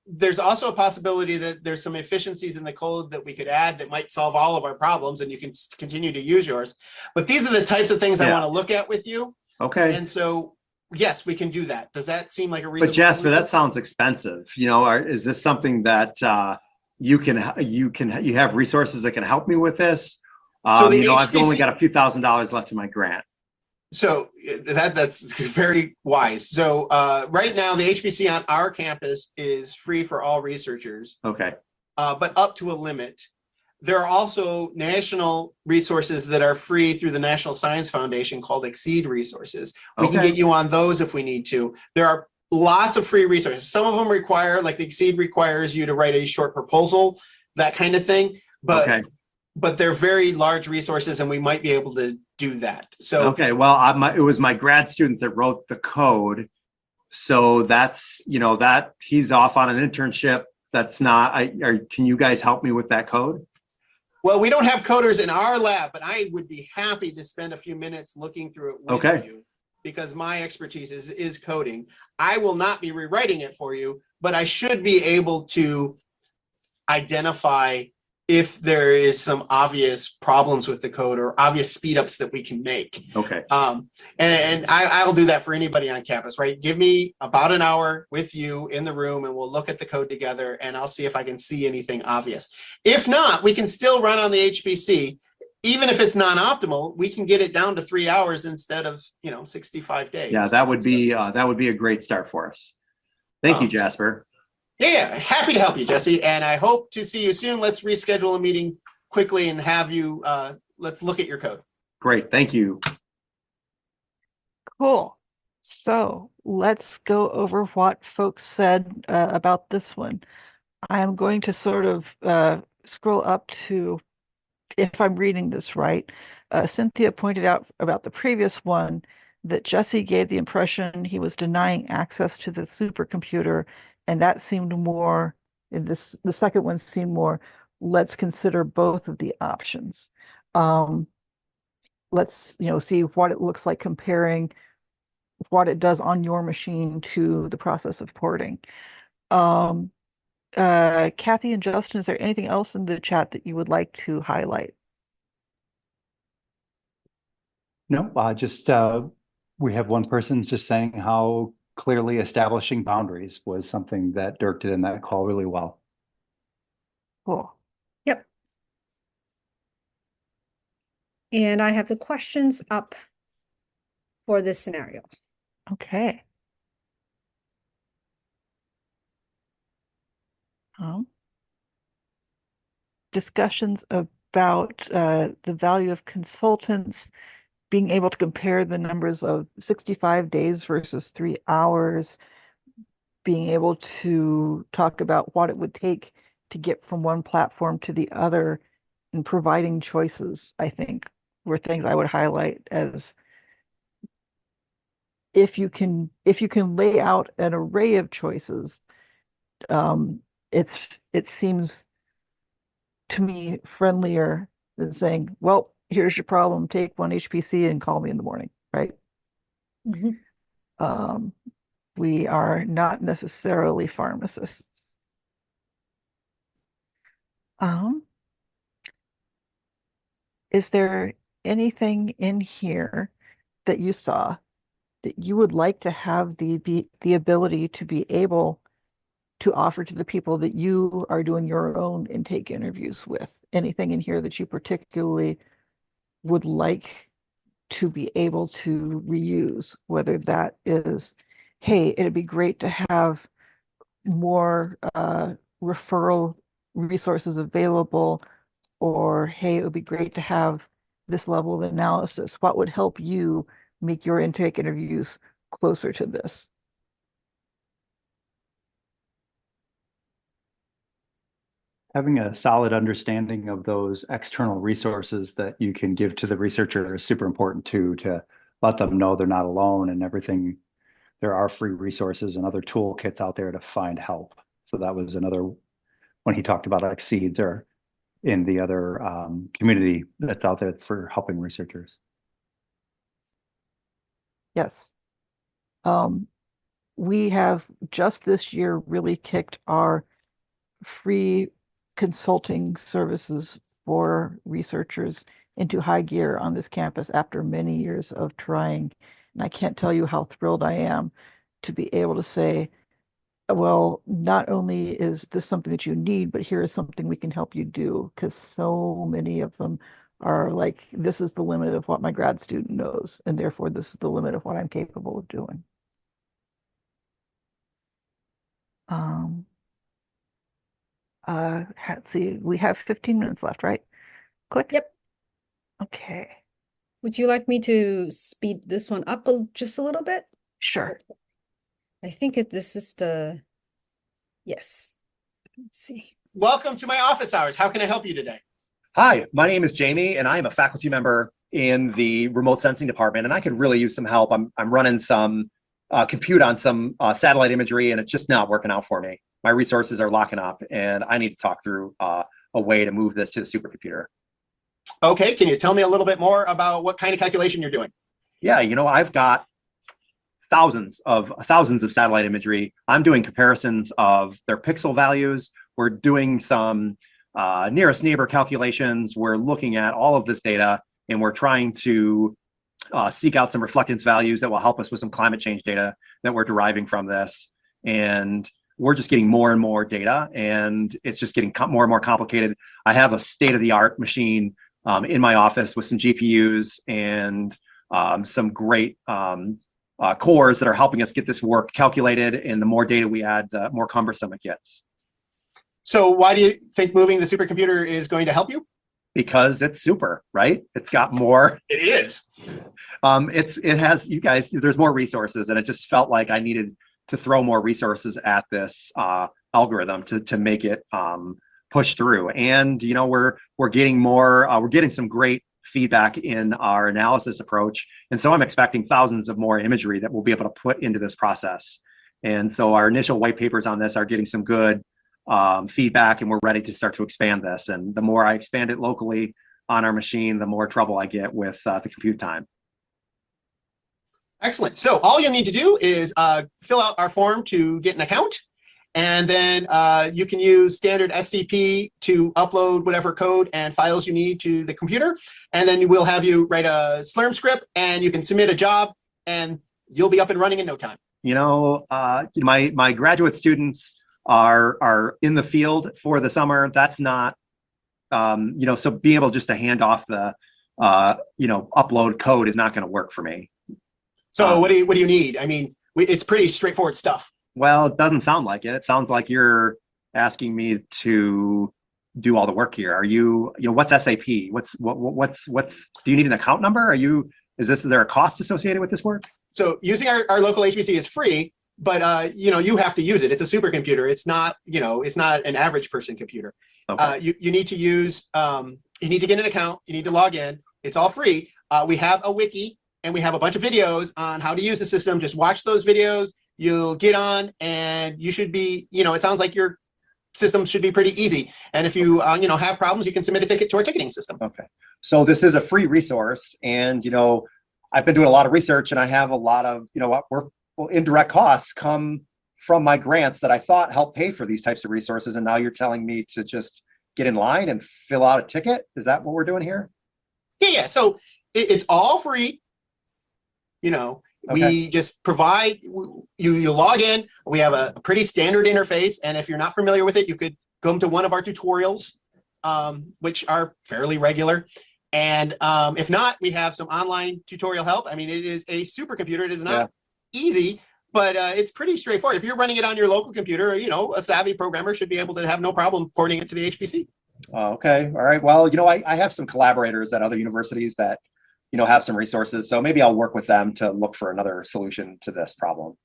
There's also a possibility that there's some efficiencies in the code that we could add that might solve all of our problems, and you can continue to use yours. But these are the types of things I want to look at with you. Okay. And so, yes, we can do that. Does that seem like a reasonable But Jasper, solution? that sounds expensive. Is this something that you have resources that can help me with this? I've only got a few $1,000s left in my grant. So that's very wise. So right now, the HPC on our campus is free for all researchers. Okay. But up to a limit. There are also national resources that are free through the National Science Foundation called Exceed resources. We can get you on those if we need to. There are lots of free resources. Some of them require, like the Exceed requires you to write a short proposal, that kind of thing. But they're very large resources, and we might be able to do that. So well, it was my grad student that wrote the code, so that's that he's off on an internship. That's not. Can you guys help me with that code? Well, we don't have coders in our lab, but I would be happy to spend a few minutes looking through it with you, because my expertise is coding. I will not be rewriting it for you, but I should be able to identify if there is some obvious problems with the code or obvious speed ups that we can make. Okay. And I'll do that for anybody on campus, right? Give me about an hour with you in the room, and we'll look at the code together, and I'll see if I can see anything obvious. If not, we can still run on the HPC. Even if it's non-optimal, we can get it down to 3 hours instead of 65 days. Yeah, that would be a great start for us. Thank you, Jasper. Yeah, happy to help you, Jesse. And I hope to see you soon. Let's reschedule a meeting quickly and have you, let's look at your code. Great, thank you. Cool. So let's go over what folks said about this one. I am going to sort of scroll up to, if I'm reading this right, Cynthia pointed out about the previous one that Jesse gave the impression he was denying access to the supercomputer, and that seemed more, the second one seemed more, let's consider both of the options. Let's see what it looks like comparing what it does on your machine to the process of porting. Kathy and Justin, is there anything else in the chat that you would like to highlight? No, just we have one person just saying how clearly establishing boundaries was something that Dirk did in that call really well. Cool. Yep. And I have the questions up for this scenario. Okay. Discussions about the value of consultants, being able to compare the numbers of 65 days versus 3 hours, being able to talk about what it would take to get from one platform to the other and providing choices, I think, were things I would highlight as if you can lay out an array of choices, um, it's it seems to me friendlier than saying, well, here's your problem, take one HPC and call me in the morning, right? Mhm. Um, we are not necessarily pharmacists. Um, is there anything in here that you saw that you would like to have the ability to be able to offer to the people that you are doing your own intake interviews with? Anything in here that you particularly would like to be able to reuse, whether that is, hey, it'd be great to have more referral resources available, or hey, it would be great to have this level of analysis. What would help you make your intake interviews closer to this? Having a solid understanding of those external resources that you can give to the researcher is super important too, to let them know they're not alone and everything. There are free resources and other toolkits out there to find help. So that was another, when he talked about like seeds or in the other community that's out there for helping researchers. Yes. Um, we have just this year really kicked our free consulting services for researchers into high gear on this campus after many years of trying. And I can't tell you how thrilled I am to be able to say, well, not only is this something that you need, but here is something we can help you do. Because so many of them are like, this is the limit of what my grad student knows, and therefore this is the limit of what I'm capable of doing. Um, let's see, we have 15 minutes left, right? Click. Yep. Okay, Would you like me to speed this one up just a little bit? sure. I think this is yes. Let's see. Welcome to my office hours. How can I help you today? Hi, my name is Jamie, and I am a faculty member in the remote sensing department, and I could really use some help. I'm running some compute on some satellite imagery, and it's just not working out for me. My resources are locking up, and I need to talk through a way to move this to the supercomputer. Okay, can you tell me a little bit more about what kind of calculation you're doing? Yeah, I've got thousands of satellite imagery. I'm doing comparisons of their pixel values. We're doing some nearest neighbor calculations. We're looking at all of this data, and we're trying to seek out some reflectance values that will help us with some climate change data that we're deriving from this. And we're just getting more and more data, and it's just getting more and more complicated. I have a state-of-the-art machine in my office with some GPUs and some great cores that are helping us get this work calculated. And the more data we add, the more cumbersome it gets. So why do you think moving the supercomputer is going to help you? Because it's super, right? It's got more. It is. It has, you guys, there's more resources, and it just felt like I needed to throw more resources at this algorithm to make it push through. And we're getting we're getting some great feedback in our analysis approach, and so I'm expecting thousands of more imagery that we'll be able to put into this process. And so our initial white papers on this are getting some good feedback, and we're ready to start to expand this. And the more I expand it locally on our machine, the more trouble I get with the compute time. Excellent. So all you need to do is fill out our form to get an account, and then you can use standard SCP to upload whatever code and files you need to the computer, and then we'll have you write a Slurm script, and you can submit a job, and you'll be up and running in no time. My graduate students are in the field for the summer. That's not, so being able just to hand off the, upload code is not going to work for me. So what do you need? I mean, it's pretty straightforward stuff. Well, it doesn't sound like it. It sounds like you're asking me to do all the work here. Are you, what's SAP? What's do you need an account number? Is there a cost associated with this work? So using our local HPC is free, but you have to use it. It's a supercomputer. It's not, it's not an average person computer. Okay. You need to use, you need to get an account. You need to log in. It's all free. We have a wiki and we have a bunch of videos on how to use the system. Just watch those videos. You'll get on, and you should be, it sounds like your system should be pretty easy. And if you, have problems, you can submit a ticket to our ticketing system. Okay. So this is a free resource, and I've been doing a lot of research, and I have a lot of indirect costs come from my grants that I thought helped pay for these types of resources, and now you're telling me to just get in line and fill out a ticket. Is that what we're doing here? Yeah. So it's all free. Okay. We just provide, you log in. We have a pretty standard interface, and if you're not familiar with it, you could come to one of our tutorials, which are fairly regular. And if not, we have some online tutorial help. I mean, it is a supercomputer. It is not easy, but it's pretty straightforward. If you're running it on your local computer, a savvy programmer should be able to have no problem porting it to the HPC. Okay. All right. Well, I have some collaborators at other universities that have some resources. So maybe I'll work with them to look for another solution to this problem.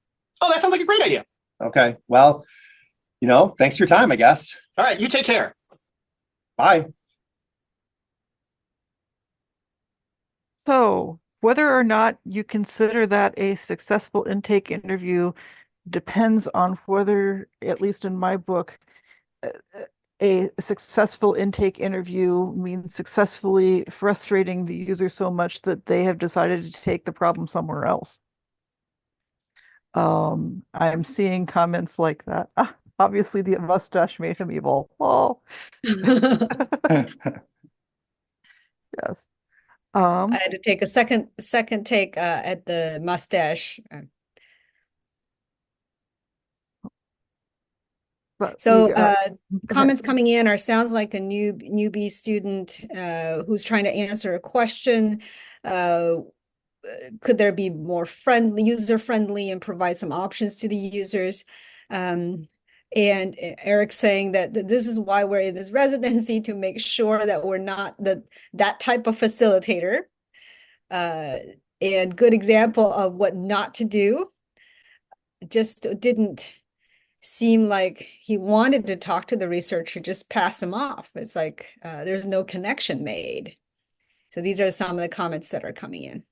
Oh, that sounds like a great idea. Okay. Well, thanks for your time, I guess. All right. You take care. Bye. So, whether or not you consider that a successful intake interview depends on whether, at least in my book, a successful intake interview means successfully frustrating the user so much that they have decided to take the problem somewhere else. I'm seeing comments like that. Obviously, the mustache made him evil. Oh, yes. I had to take a second take at the mustache. But So comments coming in are sounds like a newbie student who's trying to answer a question. Could there be more user friendly and provide some options to the users? And Eric's saying that this is why we're in this residency, to make sure that we're not that type of facilitator. And good example of what not to do. Just didn't seem like he wanted to talk to the researcher, just pass him off. It's like there's no connection made. So these are some of the comments that are coming in.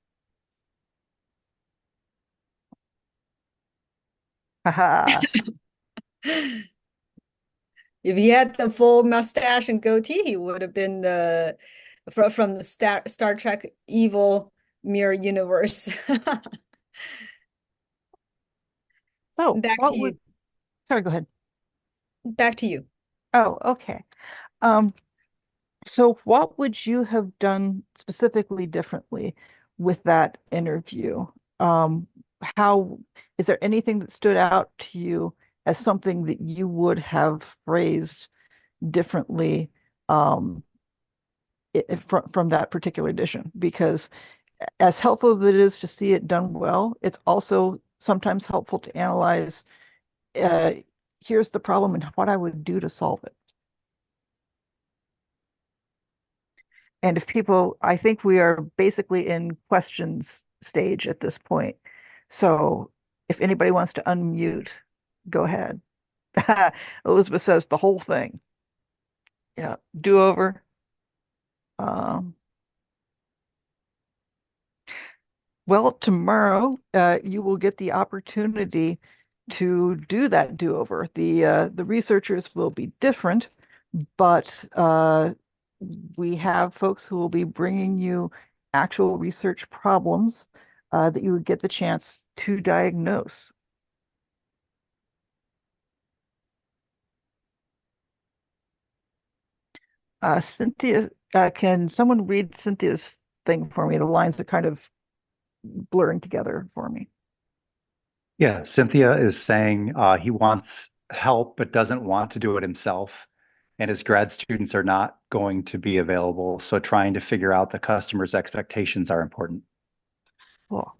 If he had the full mustache and goatee, he would have been from the Star Trek evil mirror universe. So back to you. Sorry, go ahead. Back to you. Oh, okay. So what would you have done specifically differently with that interview? How is there anything that stood out to you as something that you would have phrased differently from that particular edition? Because as helpful as it is to see it done well, it's also sometimes helpful to analyze, here's the problem and what I would do to solve it. And I think we are basically in questions stage at this point. So if anybody wants to unmute, go ahead. Elizabeth says the whole thing. Yeah, do over. Well, tomorrow you will get the opportunity to do that do over. The researchers will be different, but we have folks who will be bringing you actual research problems that you would get the chance to diagnose. Cynthia, can someone read Cynthia's thing for me? The lines are kind of blurring together for me. Yeah, Cynthia is saying he wants help but doesn't want to do it himself, and his grad students are not going to be available. So trying to figure out the customer's expectations are important. Cool.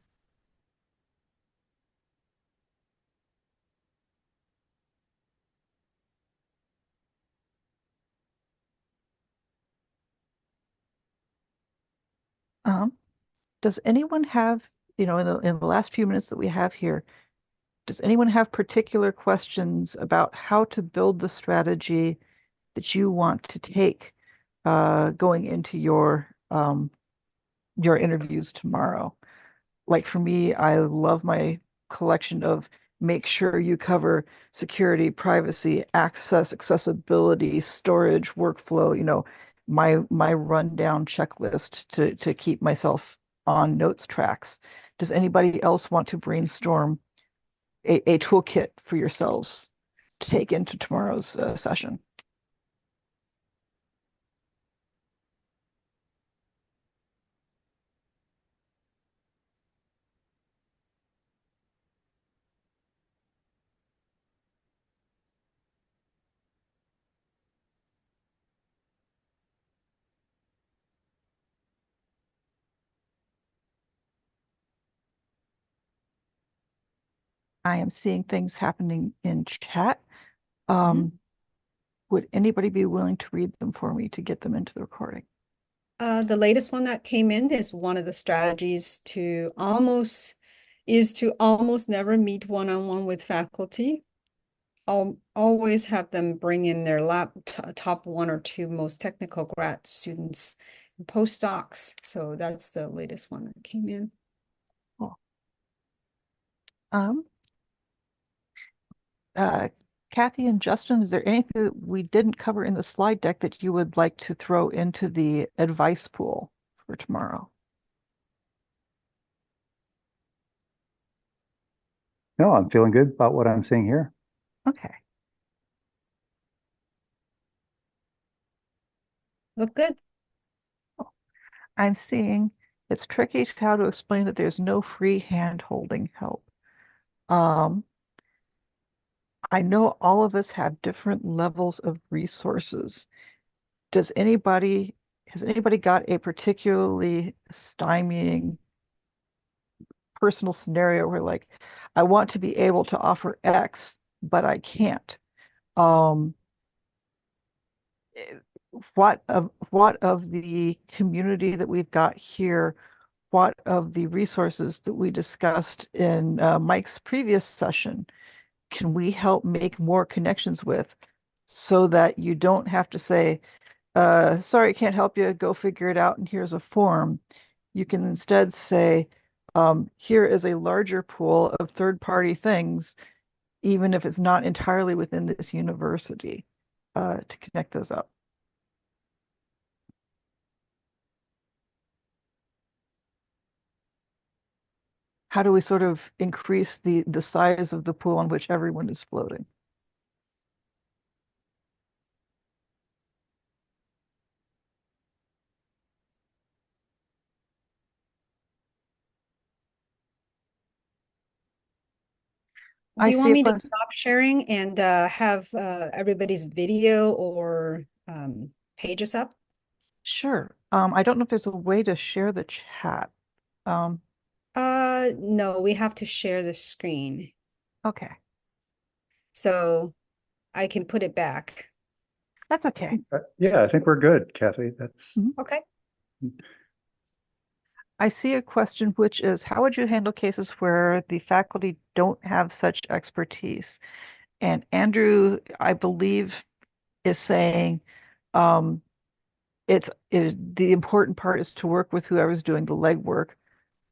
Does anyone have, in the last few minutes that we have here, Does anyone have particular questions about how to build the strategy that you want to take going into your interviews tomorrow? Like for me, I love my collection of make sure you cover security, privacy, access, accessibility, storage, workflow, my rundown checklist to keep myself on notes tracks. Does anybody else want to brainstorm a toolkit for yourselves to take into tomorrow's session? I am seeing things happening in chat. Would anybody be willing to read them for me to get them into the recording? The latest one that came in is one of the strategies to almost never meet one-on-one with faculty. I'll always have them bring in their top one or two most technical grad students and postdocs. So that's the latest one that came in. Cool. Kathy and Justin, is there anything that we didn't cover in the slide deck that you would like to throw into the advice pool for tomorrow? No, I'm feeling good about what I'm seeing here. Okay. Look good. I'm seeing it's tricky how to explain that there's no free hand holding help. I know all of us have different levels of resources. Has anybody got a particularly stymieing personal scenario where like I want to be able to offer X, but I can't? Um, what of the community that we've got here, what of the resources that we discussed in Mike's previous session can we help make more connections with so that you don't have to say, sorry, can't help you, go figure it out, and here's a form. You can instead say, here is a larger pool of third-party things, even if it's not entirely within this university, to connect those up. How do we sort of increase the size of the pool on which everyone is floating? Do I you see want a me to question. stop sharing and have everybody's video or pages up? Sure. I don't know if there's a way to share the chat. Um, No, we have to share the screen. okay, So I can put it back. that's okay. Yeah, I think we're good, Kathy. That's Okay. I see a question, which is how would you handle cases where the faculty don't have such expertise? And Andrew, I believe, is saying um, the important part is to work with whoever's doing the legwork,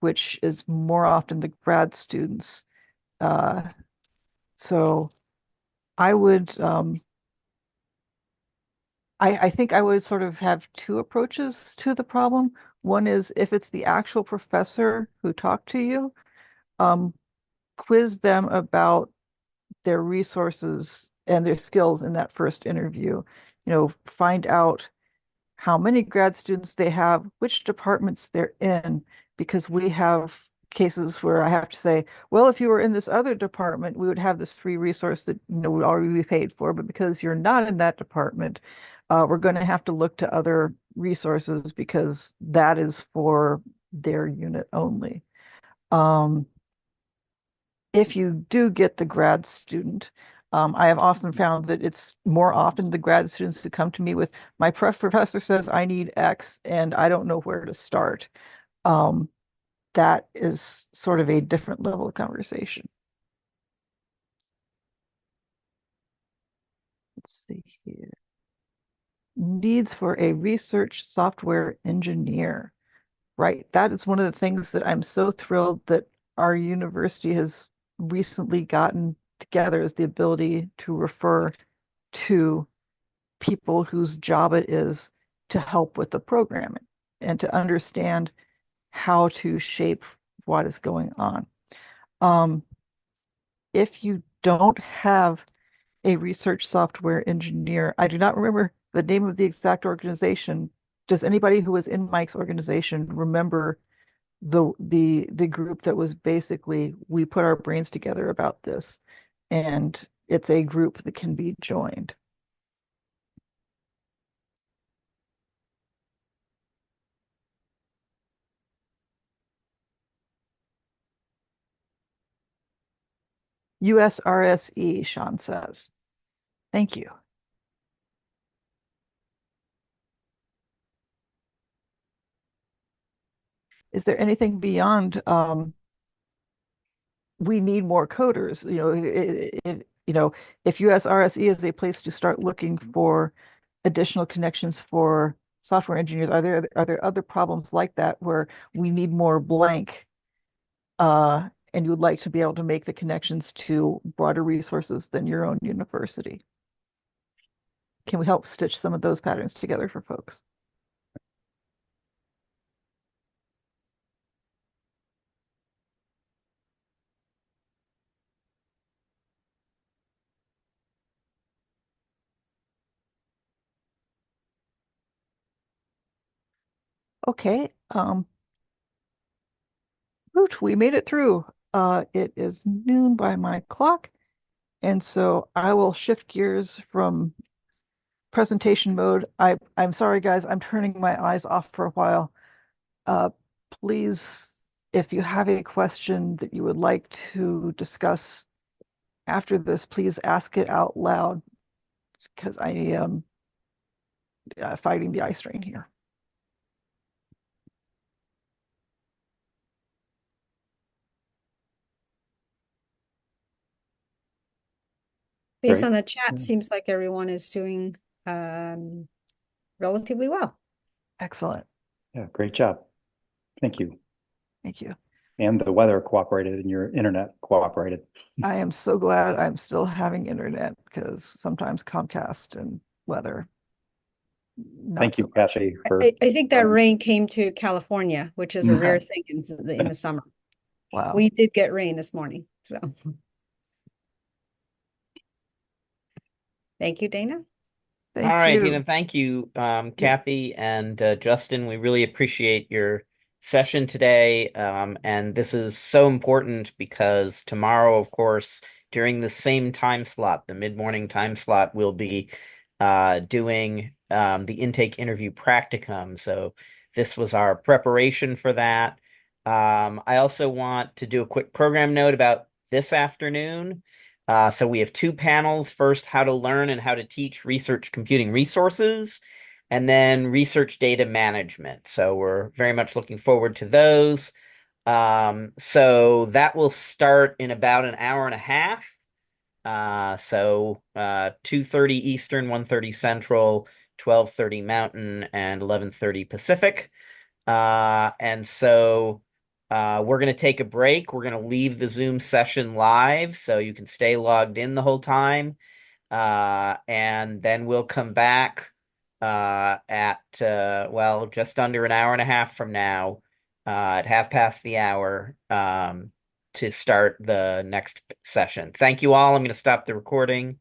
which is more often the grad students. Uh, so I would, I think I would sort of have two approaches to the problem. One is if it's the actual professor who talked to you, um, quiz them about their resources and their skills in that first interview. Find out how many grad students they have, which departments they're in, because we have cases where I have to say, well, if you were in this other department, we would have this free resource that would already be paid for, but because you're not in that department, we're going to have to look to other resources because that is for their unit only. If you do get the grad student, I have often found that it's more often the grad students who come to me with, my professor says I need X and I don't know where to start. That is sort of a different level of conversation. let's see here. Needs for a research software engineer. Right. That is one of the things that I'm so thrilled that our university has recently gotten together, is the ability to refer to people whose job it is to help with the programming and to understand how to shape what is going on. Um, if you don't have a research software engineer, I do not remember the name of the exact organization. Does anybody who was in Mike's organization remember the group that was basically, we put our brains together about this, and it's a group that can be joined? USRSE, Sean says. Thank you. Is there anything beyond we need more coders? If USRSE is a place to start looking for additional connections for software engineers, are there other problems like that where we need more blank, and you would like to be able to make the connections to broader resources than your own university? Can we help stitch some of those patterns together for folks? Okay, we made it through. It is noon by my clock, and so I will shift gears from presentation mode. I'm sorry, guys, I'm turning my eyes off for a while. Uh, Please, if you have a question that you would like to discuss after this, please ask it out loud, because I am fighting the eye strain here. Based Great. on the chat, Yeah. seems like everyone is doing relatively well. Excellent. Yeah, great job. Thank you. Thank you. And the weather cooperated and your internet cooperated. I am so glad I'm still having internet, because sometimes Comcast and weather, not Thank so you, much. Kathy, for I think that rain came to California, which is a rare thing in the summer. Wow. We did get rain this morning, so. Thank you, Dana. All Thank right, you. Dina, thank you, Kathy and Justin. We really appreciate your session today. And this is so important because tomorrow, of course, during the same time slot, the mid-morning time slot, we'll be doing the intake interview practicum. So this was our preparation for that. I also want to do a quick program note about this afternoon. So we have two panels. First, how to learn and how to teach research computing resources, and then research data management. So we're very much looking forward to those. So that will start in about an hour and a half. 2:30 Eastern, 1:30 Central, 12:30 Mountain, and 11:30 Pacific. And so we're going to take a break. We're going to leave the Zoom session live so you can stay logged in the whole time. And then we'll come back well, just under an hour and a half from now, at half past the hour, to start the next session. Thank you all. I'm going to stop the recording.